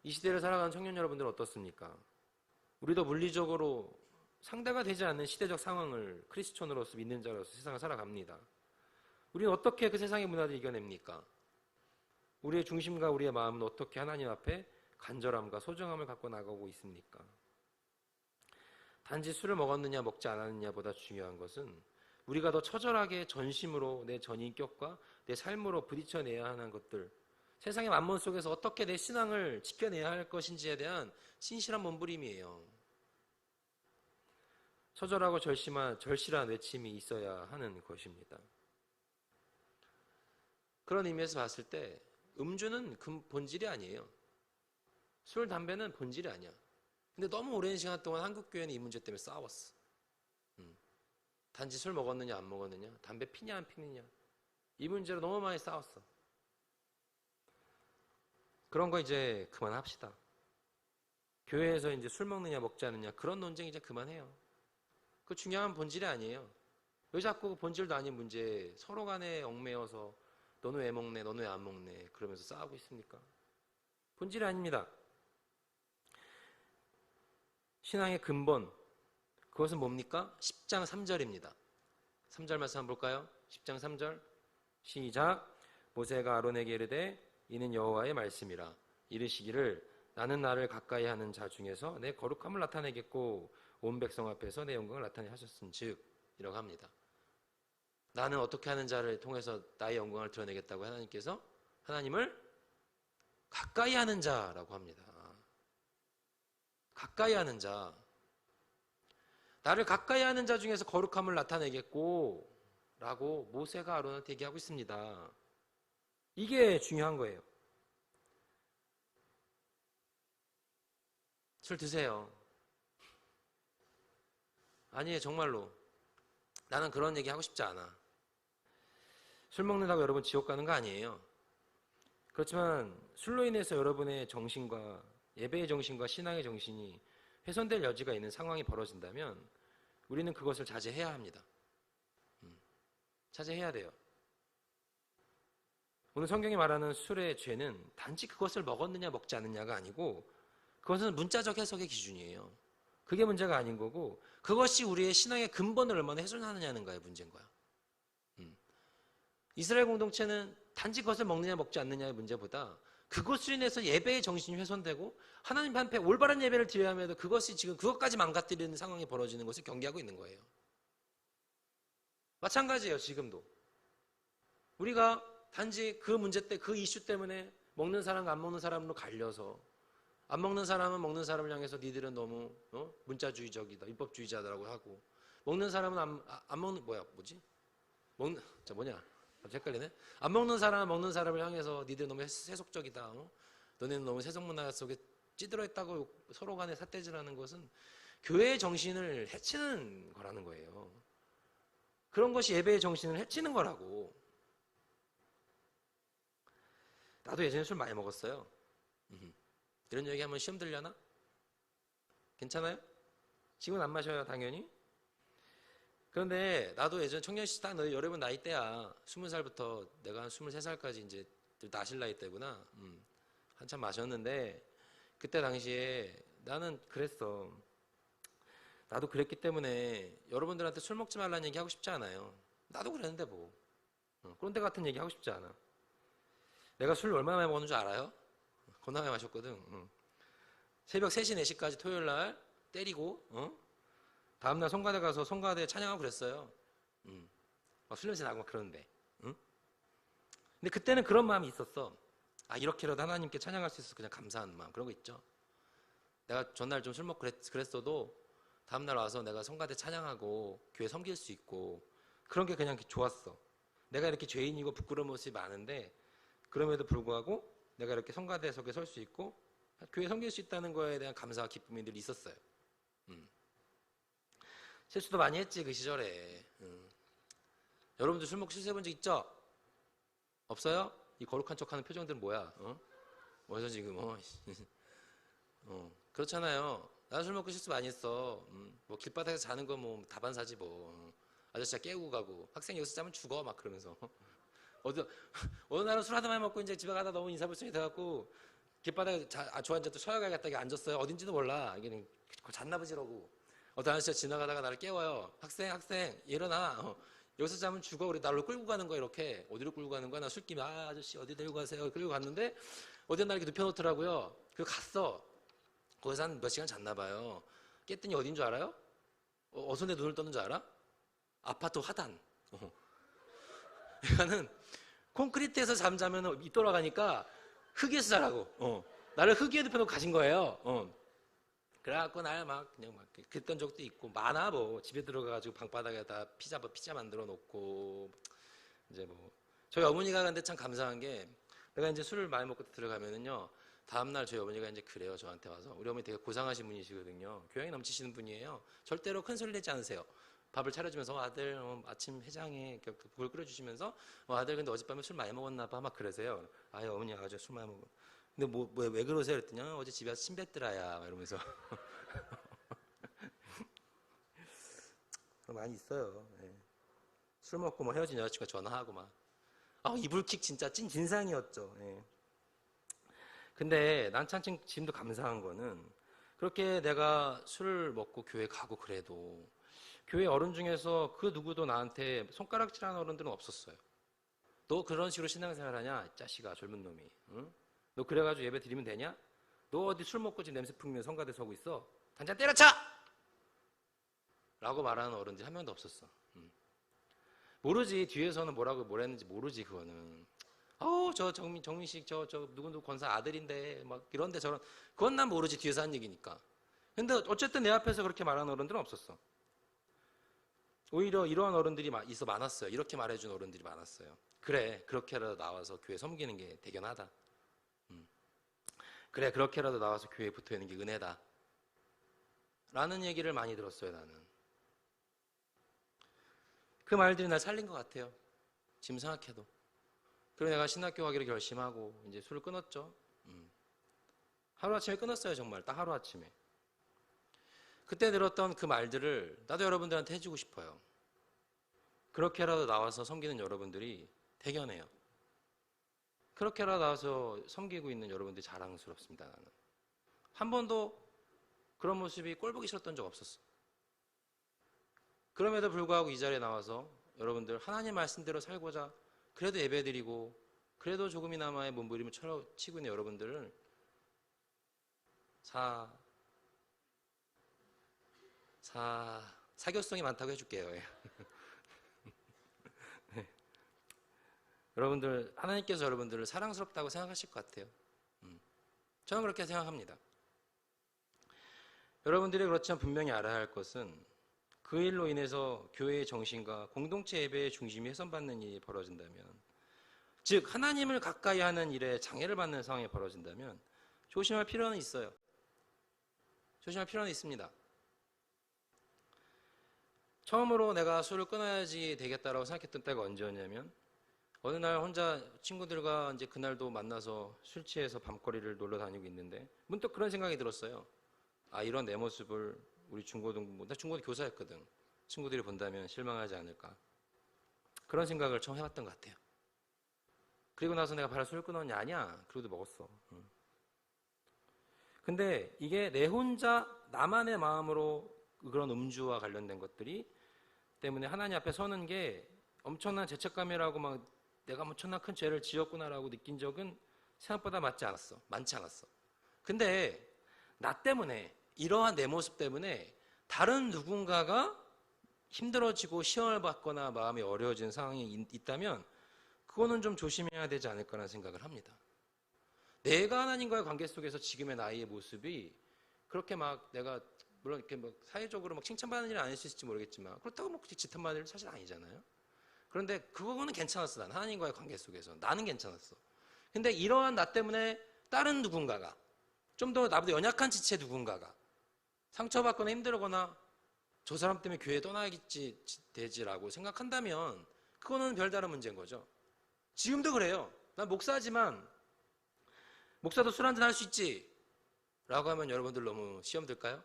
이 시대를 살아가는 청년 여러분들은 어떻습니까? 우리도 물리적으로 상대가 되지 않는 시대적 상황을 크리스천으로서 믿는 자로서 세상을 살아갑니다. 우리는 어떻게 그 세상의 문화를 이겨냅니까? 우리의 중심과 우리의 마음은 어떻게 하나님 앞에 간절함과 소중함을 갖고 나가고 있습니까? 단지 술을 먹었느냐 먹지 않았느냐보다 중요한 것은 우리가 더 처절하게 전심으로 내 전인격과 내 삶으로 부딪혀내야 하는 것들, 세상의 만몬 속에서 어떻게 내 신앙을 지켜내야 할 것인지에 대한 신실한 몸부림이에요. 처절하고 절실한 외침이 있어야 하는 것입니다. 그런 의미에서 봤을 때 음주는 본질이 아니에요. 술, 담배는 본질이 아니야. 근데 너무 오랜 시간 동안 한국 교회는 이 문제 때문에 싸웠어. 단지 술 먹었느냐 안 먹었느냐, 담배 피냐 안 피느냐, 이 문제로 너무 많이 싸웠어. 그런 거 이제 그만합시다. 교회에서 이제 술 먹느냐 먹지 않느냐 그런 논쟁 이제 그만해요. 그 중요한 본질이 아니에요. 왜 자꾸 본질도 아닌 문제에 서로 간에 얽매여서 너는 왜 먹네, 너는 왜 안 먹네 그러면서 싸우고 있습니까? 본질이 아닙니다. 신앙의 근본, 그것은 뭡니까? 10장 3절입니다. 3절 말씀 한번 볼까요? 10장 3절 시작. 모세가 아론에게 이르되 이는 여호와의 말씀이라. 이르시기를 나는 나를 가까이 하는 자 중에서 내 거룩함을 나타내겠고 온 백성 앞에서 내 영광을 나타내 하셨은즉, 이라고 합니다. 나는 어떻게 하는 자를 통해서 나의 영광을 드러내겠다고 하나님께서 하나님을 가까이 하는 자라고 합니다. 가까이 하는 자. 나를 가까이 하는 자 중에서 거룩함을 나타내겠고 라고 모세가 아론한테 얘기하고 있습니다. 이게 중요한 거예요. 술 드세요. 아니에요, 정말로. 나는 그런 얘기 하고 싶지 않아. 술 먹는다고 여러분 지옥 가는 거 아니에요. 그렇지만 술로 인해서 여러분의 정신과 예배의 정신과 신앙의 정신이 훼손될 여지가 있는 상황이 벌어진다면 우리는 그것을 자제해야 합니다. 자제해야 돼요. 오늘 성경이 말하는 술의 죄는 단지 그것을 먹었느냐 먹지 않느냐가 아니고 그것은 문자적 해석의 기준이에요. 그게 문제가 아닌 거고 그것이 우리의 신앙의 근본을 얼마나 훼손하느냐는 거의 문제인 거야. 이스라엘 공동체는 단지 그것을 먹느냐 먹지 않느냐의 문제보다 그것으로 인해서 예배의 정신이 훼손되고 하나님 앞에 올바른 예배를 드려야 함에도 그것이 지금 그것까지 망가뜨리는 상황이 벌어지는 것을 경계하고 있는 거예요. 마찬가지예요. 지금도 우리가 단지 그 문제 때 그 이슈 때문에 먹는 사람과 안 먹는 사람으로 갈려서 안 먹는 사람은 먹는 사람을 향해서 니들은 너무 문자주의적이다, 율법주의자라고 하고 먹는 사람은 안 먹는 먹는 헷갈리네. 안 먹는 사람은 먹는 사람을 향해서 니들 너무 세속적이다. 너네는 너무 세속문화 속에 찌들어 있다고 서로 간에 삿대질하는 것은 교회의 정신을 해치는 거라는 거예요. 그런 것이 예배의 정신을 해치는 거라고. 나도 예전에 술 많이 먹었어요. 이런 얘기 하면 시험 들려나? 괜찮아요? 지금은 안 마셔요, 당연히. 그런데 나도 예전 청년시 딱 여러분 나이 때야. 20살부터 내가 한 23살까지 이제 나실 나이 때구나. 한참 마셨는데 그때 당시에 나는 그랬어. 나도 그랬기 때문에 여러분들한테 술 먹지 말라는 얘기 하고 싶지 않아요. 나도 그랬는데 뭐. 꼰대 같은 얘기 하고 싶지 않아. 내가 술 얼마나 많이 먹는 줄 알아요? 겁나 많이 마셨거든. 새벽 3시, 4시까지 토요일 날 때리고, 다음날 성가대 가서 성가대 찬양하고 그랬어요. 막 술 냄새 나고 막 그러는데. 근데 그때는 그런 마음이 있었어. 아, 이렇게라도 하나님께 찬양할 수 있어서 그냥 감사한 마음. 그런 거 있죠. 내가 전날 좀 술 먹고 그랬어도 다음날 와서 내가 성가대 찬양하고 교회 섬길 수 있고 그런 게 그냥 좋았어. 내가 이렇게 죄인이고 부끄러운 모습이 많은데 그럼에도 불구하고 내가 이렇게 성가대석에 설 수 있고 교회 섬길 수 있다는 거에 대한 감사와 기쁨이 늘 있었어요. 실수도 많이 했지 그 시절에. 여러분들 술 먹고 실수해본 적 있죠? 없어요? 이 거룩한 척하는 표정들은 뭐야? 어디서 지금 그렇잖아요. 나 술 먹고 실수 많이 했어. 뭐 길바닥에서 자는 거 뭐 다반사지 뭐. 아저씨가 깨우고 가고 학생 여기서 자면 죽어 막 그러면서. 어느 날은 술 하다 많이 먹고 이제 집에 가다 너무 인사불성이 돼갖고 길바닥에 좋아앉아 또 쉬어가겠다 앉았어요. 어딘지도 몰라. 이게 잤나 보지 이러고. 어떤 아저씨가 지나가다가 나를 깨워요. 학생 일어나. 여기서 자면 죽어. 우리 나를 끌고 가는 거야 이렇게. 어디로 끌고 가는 거야? 나 술김에 아저씨 어디 데리고 가세요? 끌고 갔는데 어디 날 이렇게 눕혀놓더라고요. 그리고 갔어. 거기서 한 몇 시간 잤나 봐요. 깼더니 어딘 줄 알아요? 어디서 내 눈을 떴는 줄 알아? 아파트 화단. 얘가는 콘크리트에서 잠자면 이 돌아가니까 흙에서 자라고. 나를 흙 위에 눕혀놓고 가신 거예요. 그래갖고 날 막 그냥 막 그랬던 적도 있고 많아 뭐. 집에 들어가가지고 방바닥에다 피자 만들어 놓고 이제 뭐 저희 어머니가 근데 참 감사한 게 내가 이제 술을 많이 먹고 들어가면은요. 다음날 저희 어머니가 이제 그래요. 저한테 와서. 우리 어머니 되게 고상하신 분이시거든요. 교양이 넘치시는 분이에요. 절대로 큰 소리 내지 않으세요. 밥을 차려주면서 아들 아침 해장에 국을 끓여주시면서 아들 근데 어젯밤에 술 많이 먹었나 봐 막 그러세요. 아유 어머니 아주 술 많이 먹어. 근데 왜 그러세요? 그랬더니 어제 집에 와서 침 뱉더라야 이러면서 많이 있어요. 네. 술 먹고 뭐 헤어진 여자친구가 전화하고 막 이불킥 진짜 찐 진상이었죠. 네. 근데 난 참 지금도 감사한 거는 그렇게 내가 술을 먹고 교회 가고 그래도 교회 어른 중에서 그 누구도 나한테 손가락질하는 어른들은 없었어요. 너 그런 식으로 신앙생활하냐? 이 자식아 젊은 놈이. 응? 너 그래가지고 예배 드리면 되냐? 너 어디 술 먹고 지금 냄새 풍기면 성가대 서고 있어? 당장 때려쳐! 라고 말하는 어른들이 한 명도 없었어. 모르지 뒤에서는 뭐라 했는지 모르지 그거는. 저 정민식 저 누구누구 권사 아들인데 막 이런데 저런 그건 난 모르지 뒤에서 한 얘기니까. 근데 어쨌든 내 앞에서 그렇게 말하는 어른들은 없었어. 오히려 이러한 어른들이 많았어요. 이렇게 말해준 어른들이 많았어요. 그래 그렇게라도 나와서 교회 섬기는 게 대견하다. 그래 그렇게라도 나와서 교회에 붙어있는 게 은혜다 라는 얘기를 많이 들었어요. 나는 그 말들이 날 살린 것 같아요. 지금 생각해도. 그래서 내가 신학교 가기로 결심하고 이제 술을 끊었죠. 하루아침에 끊었어요. 정말 딱 하루아침에. 그때 들었던 그 말들을 나도 여러분들한테 해주고 싶어요. 그렇게라도 나와서 섬기는 여러분들이 대견해요. 그렇게라도 나와서 섬기고 있는 여러분들이 자랑스럽습니다. 나는 한 번도 그런 모습이 꼴보기 싫었던 적 없었어. 그럼에도 불구하고 이 자리에 나와서 여러분들 하나님 말씀대로 살고자 그래도 예배드리고 그래도 조금이나마의 몸부림을 치고 있는 여러분들을 사교성이 많다고 해줄게요. 네. 여러분들 하나님께서 여러분들을 사랑스럽다고 생각하실 것 같아요. 저는 그렇게 생각합니다. 여러분들이 그렇지만 분명히 알아야 할 것은 그 일로 인해서 교회의 정신과 공동체 예배의 중심이 훼손받는 일이 벌어진다면, 즉 하나님을 가까이 하는 일에 장애를 받는 상황이 벌어진다면 조심할 필요는 있어요. 조심할 필요는 있습니다. 처음으로 내가 술을 끊어야지 되겠다라고 생각했던 때가 언제였냐면 어느 날 혼자 친구들과 이제 그날도 만나서 술 취해서 밤거리를 놀러 다니고 있는데 문득 그런 생각이 들었어요. 아, 이런 내 모습을 우리 중고등부, 나 중고등 교사였거든. 친구들이 본다면 실망하지 않을까. 그런 생각을 처음 해봤던 것 같아요. 그리고 나서 내가 바로 술을 끊었냐? 아니야. 그래도 먹었어. 근데 이게 내 혼자 나만의 마음으로 그런 음주와 관련된 것들이 때문에 하나님 앞에 서는 게 엄청난 죄책감이라고 막 내가 엄청난 큰 죄를 지었구나라고 느낀 적은 생각보다 많지 않았어. 근데 나 때문에 이러한 내 모습 때문에 다른 누군가가 힘들어지고 시험을 받거나 마음이 어려워지는 상황이 있다면 그거는 좀 조심해야 되지 않을까라는 생각을 합니다. 내가 하나님과의 관계 속에서 지금의 나의 모습이 그렇게 막 내가 물론 이렇게 막 사회적으로 막 칭찬받는 일은 아닐 수 있을지 모르겠지만 그렇다고 뭐 지탄받는 일은 사실 아니잖아요. 그런데 그거는 괜찮았어. 난 하나님과의 관계 속에서 나는 괜찮았어. 근데 이러한 나 때문에 다른 누군가가 좀 더 나보다 연약한 지체 누군가가 상처받거나 힘들거나 저 사람 때문에 교회 떠나야겠지 되지라고 생각한다면 그거는 별다른 문제인 거죠. 지금도 그래요. 난 목사지만 목사도 술 한잔 할 수 있지 라고 하면 여러분들 너무 시험 들까요?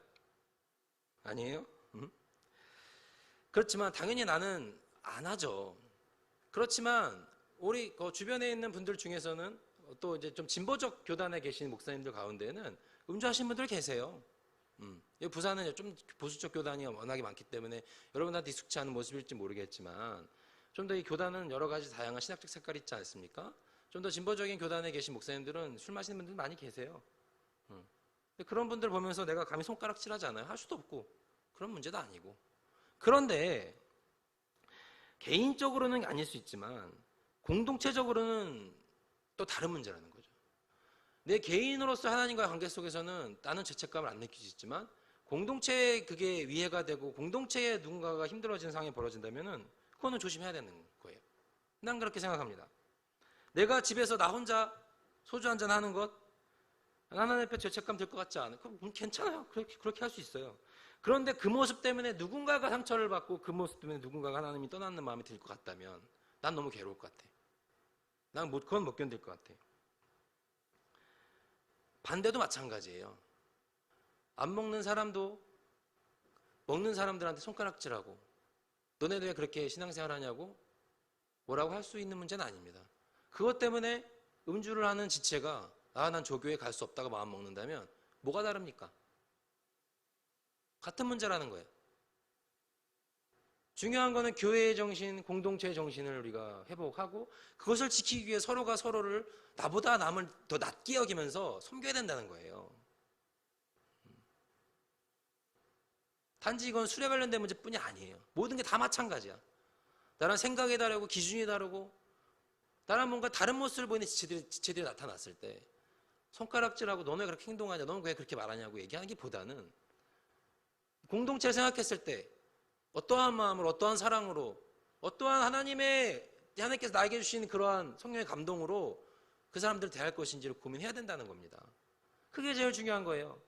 아니에요? 그렇지만 당연히 나는 안 하죠. 그렇지만 우리 주변에 있는 분들 중에서는 또 이제 좀 진보적 교단에 계신 목사님들 가운데는 음주하신 분들 계세요. 부산은 좀 보수적 교단이 워낙에 많기 때문에 여러분한테 익숙치 않은 모습일지 모르겠지만 좀 더 이 교단은 여러 가지 다양한 신학적 색깔이 있지 않습니까? 좀 더 진보적인 교단에 계신 목사님들은 술 마시는 분들 많이 계세요. 그런 분들 보면서 내가 감히 손가락질하지 않아요. 할 수도 없고 그런 문제도 아니고. 그런데 개인적으로는 아닐 수 있지만 공동체적으로는 또 다른 문제라는 거죠. 내 개인으로서 하나님과의 관계 속에서는 나는 죄책감을 안 느낄 수 있지만 공동체에 그게 위해가 되고 공동체에 누군가가 힘들어지는 상황이 벌어진다면 그거는 조심해야 되는 거예요. 난 그렇게 생각합니다. 내가 집에서 나 혼자 소주 한잔 하는 것 하나님 앞에 죄책감 들 것 같지 않아요? 그럼 괜찮아요. 그렇게 할 수 있어요. 그런데 그 모습 때문에 누군가가 상처를 받고 그 모습 때문에 누군가가 하나님이 떠나는 마음이 들 것 같다면 난 너무 괴로울 것 같아. 난 그건 못 견딜 것 같아. 반대도 마찬가지예요. 안 먹는 사람도 먹는 사람들한테 손가락질하고 너네들 왜 그렇게 신앙생활 하냐고 뭐라고 할 수 있는 문제는 아닙니다. 그것 때문에 음주를 하는 지체가 난 조교에 갈 수 없다고 마음 먹는다면 뭐가 다릅니까? 같은 문제라는 거예요. 중요한 거는 교회의 정신, 공동체의 정신을 우리가 회복하고 그것을 지키기 위해 서로가 서로를 나보다 남을 더 낮게 여기면서 섬겨야 된다는 거예요. 단지 이건 술에 관련된 문제뿐이 아니에요. 모든 게 다 마찬가지야. 나랑 생각이 다르고 기준이 다르고 나랑 뭔가 다른 모습을 보이는 지체들이 나타났을 때 손가락질하고 너네 그렇게 행동하냐, 너는 왜 그렇게 말하냐고 얘기하기보다는 공동체를 생각했을 때 어떠한 마음으로, 어떠한 사랑으로, 어떠한 하나님께서 나에게 주신 그러한 성령의 감동으로 그 사람들을 대할 것인지를 고민해야 된다는 겁니다. 그게 제일 중요한 거예요.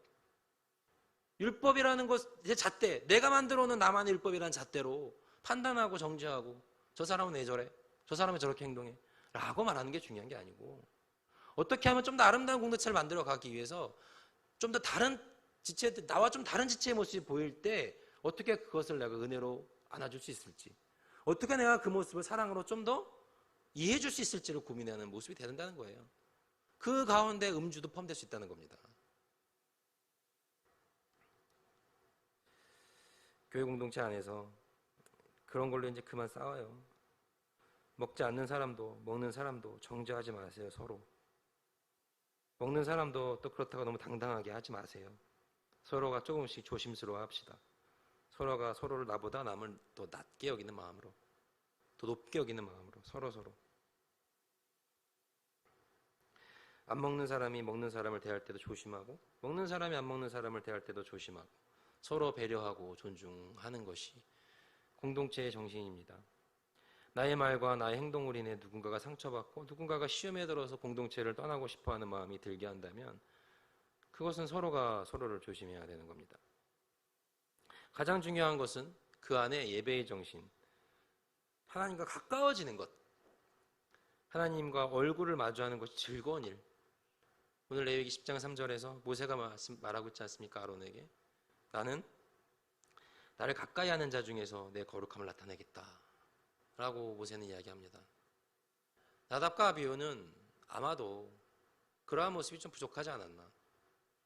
율법이라는 것, 제 잣대, 내가 만들어 놓은 나만의 율법이라는 잣대로 판단하고 정죄하고 저 사람은 왜 저래? 저 사람은 저렇게 행동해? 라고 말하는 게 중요한 게 아니고 어떻게 하면 좀 더 아름다운 공동체를 만들어 가기 위해서 좀 더 다른 지체들, 나와 좀 다른 지체의 모습이 보일 때 어떻게 그것을 내가 은혜로 안아줄 수 있을지, 어떻게 내가 그 모습을 사랑으로 좀 더 이해해 줄 수 있을지를 고민하는 모습이 된다는 거예요. 그 가운데 음주도 포함될 수 있다는 겁니다. 교회 공동체 안에서 그런 걸로 이제 그만 싸워요. 먹지 않는 사람도 먹는 사람도 정죄하지 마세요. 서로. 먹는 사람도 또 그렇다고 너무 당당하게 하지 마세요. 서로가 조금씩 조심스러워 합시다. 서로가 서로를 나보다 남을 더 낮게 여기는 마음으로, 더 높게 여기는 마음으로 서로. 안 먹는 사람이 먹는 사람을 대할 때도 조심하고 먹는 사람이 안 먹는 사람을 대할 때도 조심하고 서로 배려하고 존중하는 것이 공동체의 정신입니다. 나의 말과 나의 행동으로 인해 누군가가 상처받고 누군가가 시험에 들어서 공동체를 떠나고 싶어하는 마음이 들게 한다면 그것은 서로가 서로를 조심해야 되는 겁니다. 가장 중요한 것은 그 안에 예배의 정신, 하나님과 가까워지는 것, 하나님과 얼굴을 마주하는 것이 즐거운 일. 오늘 레위기 10장 3절에서 모세가 말하고 있지 않습니까? 아론에게 나는 나를 가까이 하는 자 중에서 내 거룩함을 나타내겠다 라고 모세는 이야기합니다. 나답과 아비후는 아마도 그러한 모습이 좀 부족하지 않았나,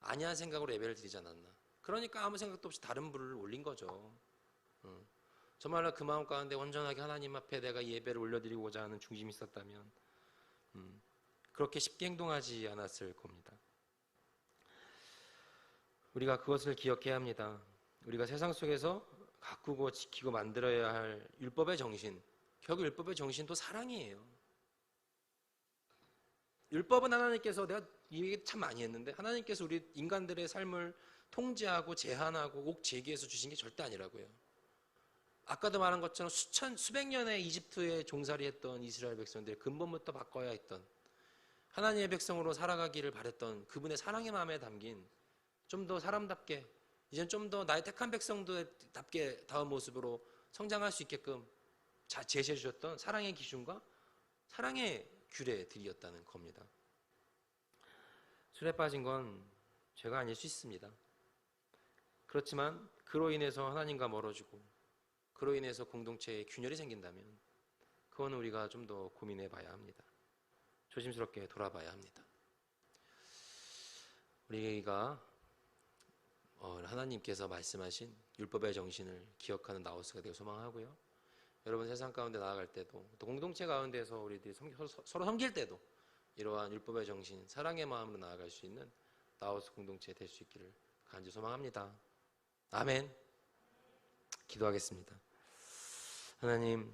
아니한 생각으로 예배를 드리지 않았나. 그러니까 아무 생각도 없이 다른 불을 올린 거죠. 정말로 그 마음 가운데 온전하게 하나님 앞에 내가 예배를 올려드리고자 하는 중심이 있었다면 그렇게 쉽게 행동하지 않았을 겁니다. 우리가 그것을 기억해야 합니다. 우리가 세상 속에서 가꾸고 지키고 만들어야 할 율법의 정신, 결국 율법의 정신도 사랑이에요. 율법은 하나님께서, 내가 이 얘기 참 많이 했는데, 하나님께서 우리 인간들의 삶을 통제하고 제한하고 옥죄기해서 주신 게 절대 아니라고요. 아까도 말한 것처럼 수백 년의 이집트에 종살이했던 이스라엘 백성들의 근본부터 바꿔야 했던, 하나님의 백성으로 살아가기를 바랬던 그분의 사랑의 마음에 담긴, 좀 더 사람답게, 이젠 좀 더 나의 택한 백성들답게 다운 모습으로 성장할 수 있게끔 제시해 주셨던 사랑의 기준과 사랑의 규례들이었다는 겁니다. 술에 빠진 건 죄가 아닐 수 있습니다. 그렇지만 그로 인해서 하나님과 멀어지고 그로 인해서 공동체에 균열이 생긴다면 그건 우리가 좀 더 고민해 봐야 합니다. 조심스럽게 돌아봐야 합니다. 우리가 하나님께서 말씀하신 율법의 정신을 기억하는 나우스가 되고 소망하고요. 여러분 세상 가운데 나아갈 때도, 또 공동체 가운데서 우리들이 서로 섬길 때도 이러한 율법의 정신, 사랑의 마음으로 나아갈 수 있는 나우스 공동체 될 수 있기를 간절히 소망합니다. 아멘. 기도하겠습니다. 하나님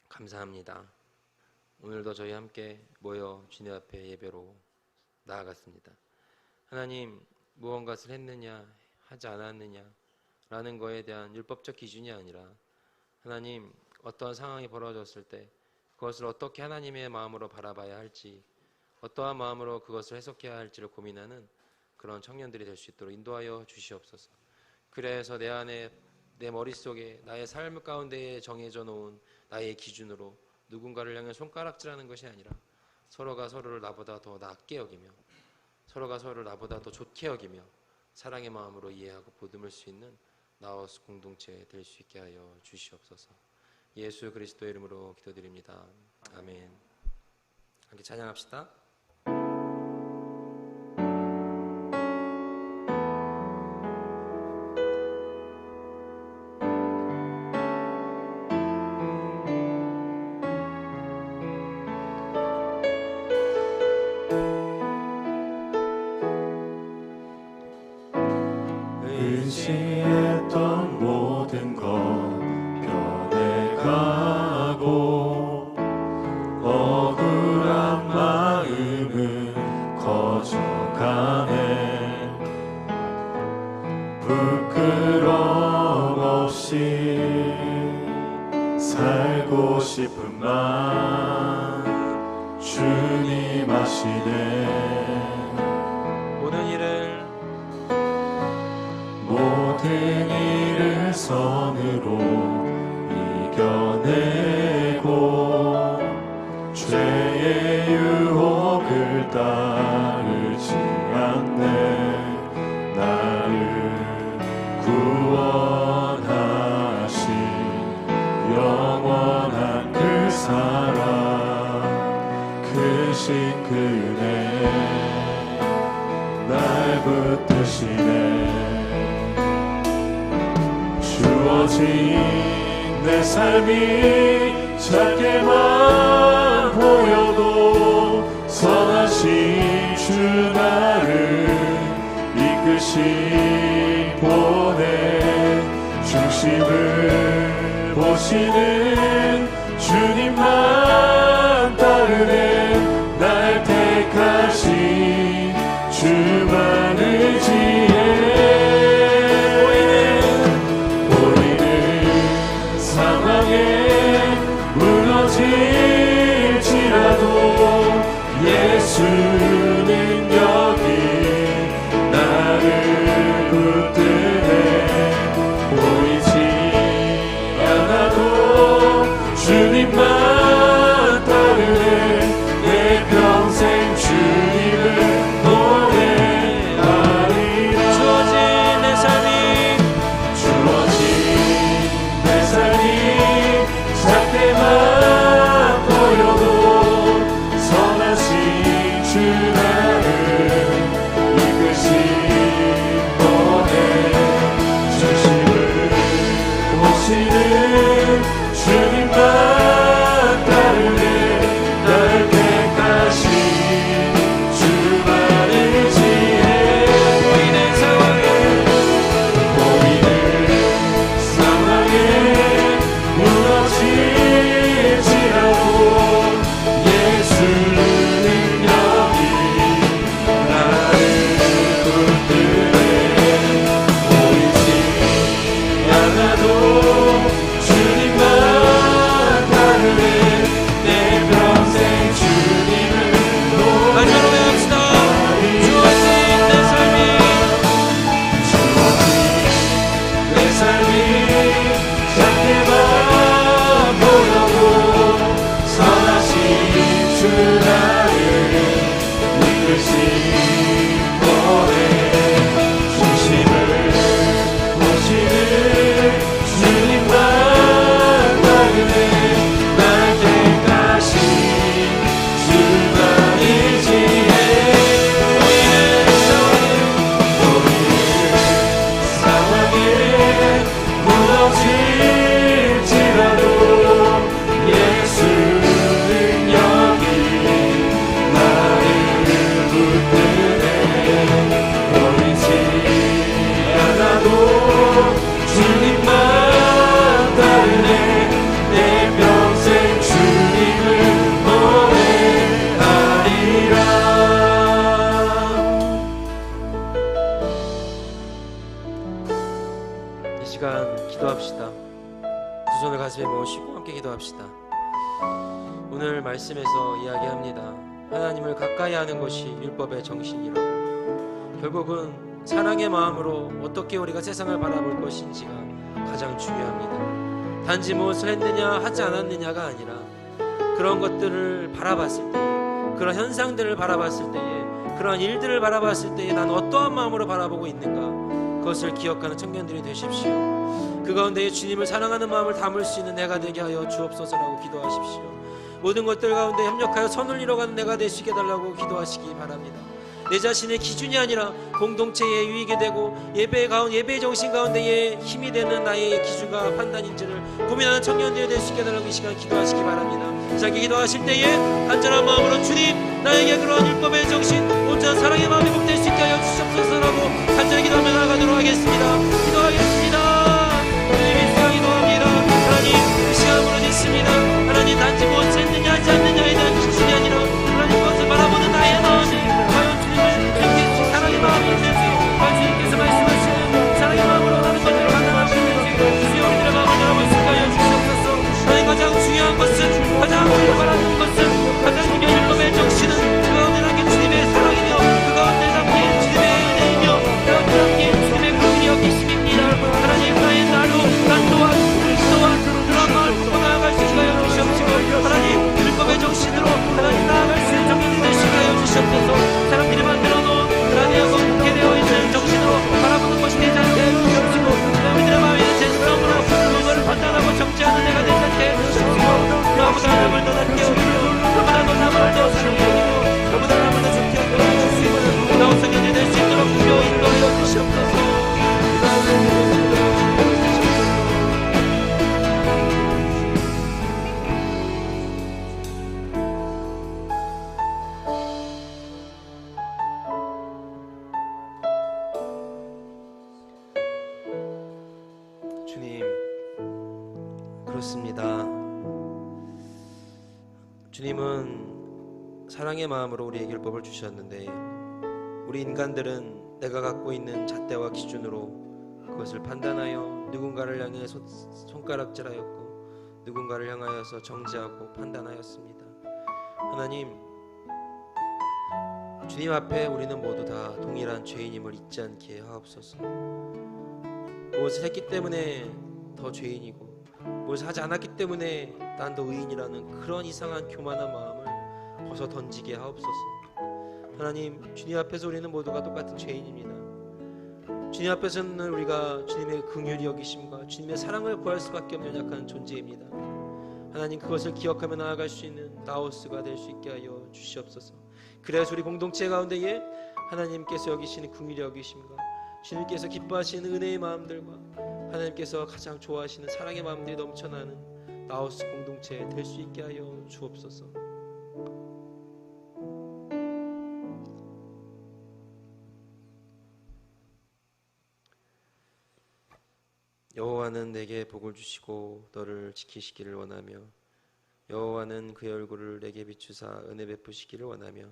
감사합니다. 오늘도 저희 함께 모여 주님 앞에 예배로 나아갔습니다. 하나님, 무언가를 했느냐 하지 않았느냐 라는 거에 대한 율법적 기준이 아니라, 하나님 어떠한 상황이 벌어졌을 때 그것을 어떻게 하나님의 마음으로 바라봐야 할지, 어떠한 마음으로 그것을 해석해야 할지를 고민하는 그런 청년들이 될 수 있도록 인도하여 주시옵소서. 그래서 내 안에, 내 머릿속에, 나의 삶 가운데에 정해져 놓은 나의 기준으로 누군가를 향해 손가락질하는 것이 아니라 서로가 서로를 나보다 더 낫게 여기며 서로가 서로를 나보다 더 좋게 여기며 사랑의 마음으로 이해하고 보듬을 수 있는 나우스 공동체 될 수 있게 하여 주시옵소서. 예수 그리스도의 이름으로 기도드립니다. 아멘. 함께 찬양합시다. 의지했던 모든 것 변해가고 억울한 마음은 커져가네. 부끄럼 없이 살고 싶은 맘 주님 아시네. 모든 일을 선으로 이겨내고 죄의 유혹을 따르지 않네. 나를 구원하신 영원한 그 사랑, 크신 그 은혜 날 붙드시네. 주어진 내 삶이 작게만 보여도 선하신 주 나를 이끄신 보내 중심을 보시는 주님만 따르네. 날 택하신 주만 의지해. 무너질지라도 예수는 여기 나를 붙드네. 보이지 가까워질지라도 예수는 여기 나를 붙드네. 보이지 않아도 주님만 따르네. 내 평생 주님을 노래하리라. 이 시간 기도합시다. 두 손을 가슴에 모으시고 함께 기도합시다. 오늘 말씀에서 이야기합니다. 하나님을 가까이 하는 것이 율법의 정신이라고. 결국은 사랑의 마음으로 어떻게 우리가 세상을 바라볼 것인지가 가장 중요합니다. 단지 무엇을 했느냐 하지 않았느냐가 아니라 그런 것들을 바라봤을 때, 그런 현상들을 바라봤을 때에, 그런 일들을 바라봤을 때에 난 어떠한 마음으로 바라보고 있는가, 그것을 기억하는 청년들이 되십시오. 그 가운데 주님을 사랑하는 마음을 담을 수 있는 내가 되게 하여 주옵소서라고 기도하십시오. 모든 것들 가운데 협력하여 선을 이뤄가는 내가 될 수 있게 해달라고 기도하시기 바랍니다. 내 자신의 기준이 아니라 공동체의 유익이 되고 예배의 정신 가운데의 힘이 되는 나의 기준과 판단인지를 고민하는 청년들이 될 수 있게 해달라고 이 시간 기도하시기 바랍니다. 자기 기도하실 때에 간절한 마음으로 주님, 나에게 그러한 율법의 정신, 온전한 사랑의 마음이 복될 수 있게 하여 주시옵소서라고 간절히 기도하며 나아가도록 하겠습니다. 기도하겠습니다. 주님, 이 시간 기도합니다. 하나님, 이 시간 부르짖습니다. 하나님, 단지 무엇을 했느냐 하지 않느냐에 대한 기준이 아니라 하나님 그것을 바라보는 나의 마음이 과연 주님께 사랑의 마음이 있는지, 과연 주님께서 말씀하시는 사랑의 마음으로 하는 것을 감당하고 있는지, 주여 우리들의 마음을 열어볼 수 있게 하여 주시옵소서. 하나님, 가장 중요한 것은, 가장 우리가 바라는 것은, 가장 중요한 율법의 정신은 그 가운데 담긴 주님의 사랑이며 그 가운데 담긴 주님의 은혜이며 그 가운데 담긴 주님의 긍휼이 여기심입니다. 하나님, 나의 나로 난 또한 그런 마음을 품고 나아갈 수 있게 하여 주시옵시고, 하나님 율법의 정신으로 하나님 나아갈 수 있는 정신이 되시게 하여 주시옵소서. 사람들이 만들어 놓은 하나님하고 함께 되어 있는 정신으로 바라보는 것이 되지 않게 하여 주시옵시고, 우리들의 마음에 제스러움으로 그것을 판단하고 정죄하는 내가 되지 않게 해 주시옵시고, 나보다 남을 더 낫게 여기고 나보다 남을 더 사랑해 여기고 나보다 남을 더 좋게 여겨 주시고 나온 성년이 될 수 있도록 주여 인도하여 주시옵소서. 주님, 그렇습니다. 주님은 사랑의 마음으로 우리에게 율법을 주셨는데 우리 인간들은 내가 갖고 있는 잣대와 기준으로 그것을 판단하여 누군가를 향해 손가락질하였고 누군가를 향하여서 정죄하고 판단하였습니다. 하나님, 주님 앞에 우리는 모두 다 동일한 죄인임을 잊지 않게 하옵소서. 무엇을 했기 때문에 더 죄인이고 무엇을 하지 않았기 때문에 난 더 의인이라는 그런 이상한 교만한 마음을 벗어 던지게 하옵소서. 하나님, 주님 앞에서 우리는 모두가 똑같은 죄인입니다. 주님 앞에서는 우리가 주님의 긍휼히 여기심과 주님의 사랑을 구할 수밖에 없는 연약한 존재입니다. 하나님, 그것을 기억하며 나아갈 수 있는 나우스가 될 수 있게 하여 주시옵소서. 그래서 우리 공동체 가운데에 하나님께서 여기시는 긍휼히 여기심과 주님께서 기뻐하시는 은혜의 마음들과 하나님께서 가장 좋아하시는 사랑의 마음들이 넘쳐나는 나우스 공동체 될 수 있게 하여 주옵소서. 여호와는 내게 복을 주시고 너를 지키시기를 원하며 여호와는 그의 얼굴을 내게 비추사 은혜 베푸시기를 원하며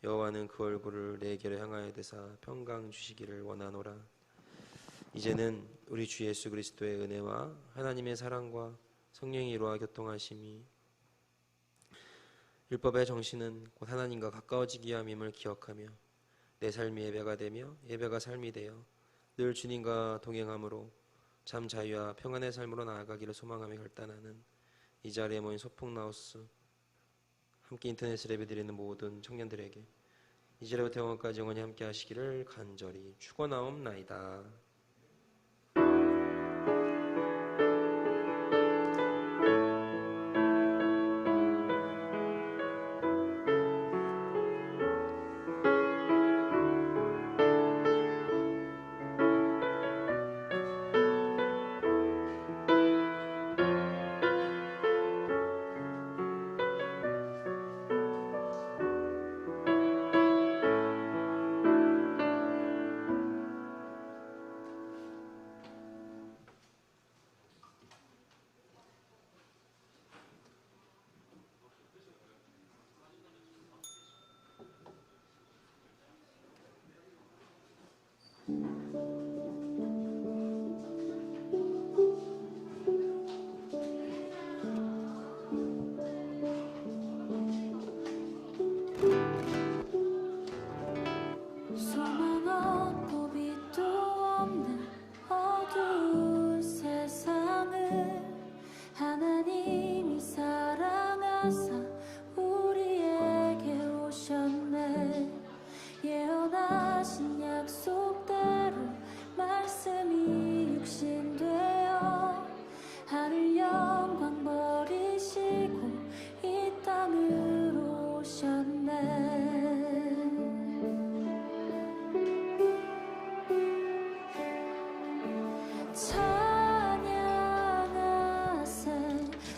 여호와는 그 얼굴을 내게로 향하여 대사 평강 주시기를 원하노라. 이제는 우리 주 예수 그리스도의 은혜와 하나님의 사랑과 성령의 이루어 교통하심이 율법의 정신은 곧 하나님과 가까워지기 위함임을 기억하며 내 삶이 예배가 되며 예배가 삶이 되어 늘 주님과 동행함으로 참 자유와 평안의 삶으로 나아가기를 소망하며 결단하는 이 자리에 모인 소풍나우스 함께 인터넷을 예배드리는 모든 청년들에게 이제부터 영원까지 영원히 함께 하시기를 간절히 축원하옵나이다. 찬양하세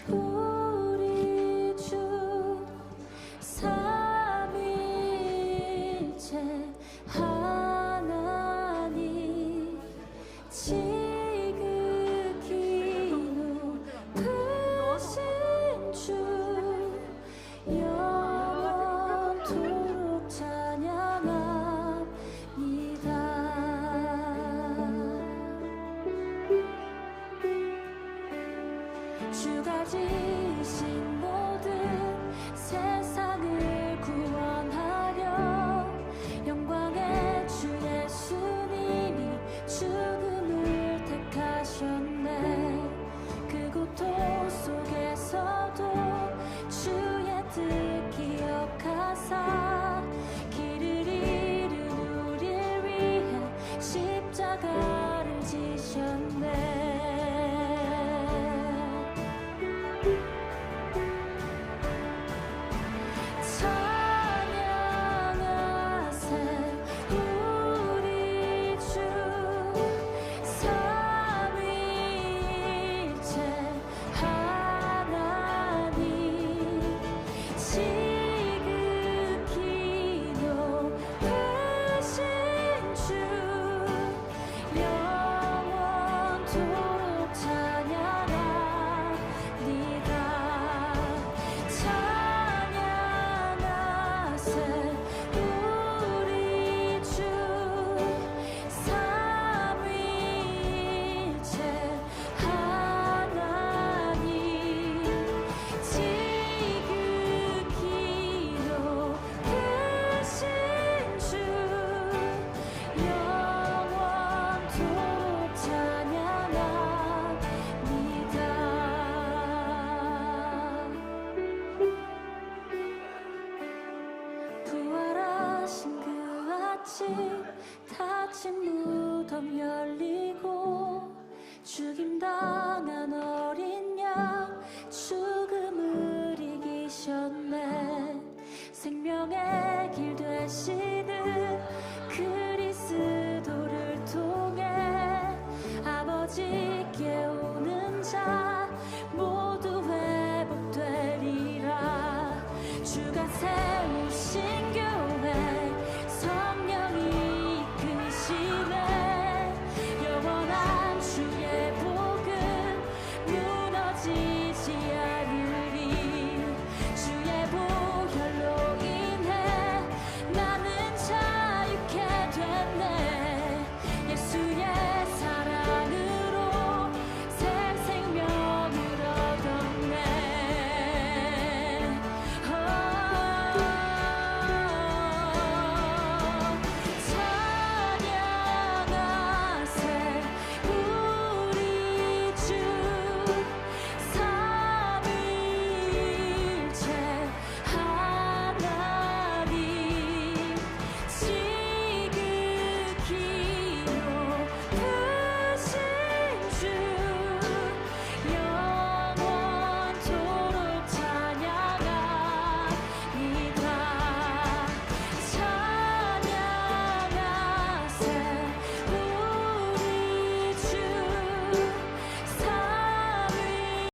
우리 주 삼위일체 하나님 지극히 높으신 주 영원토록 찬양합니다. 주가 지으신 모든 세상을 구원하려 영광의 주 예수님이 죽음을 택하셨네. 그 고통 속에서도 주의 뜻 기억하사 길을 잃은 우릴 위해 십자가를 지셨네.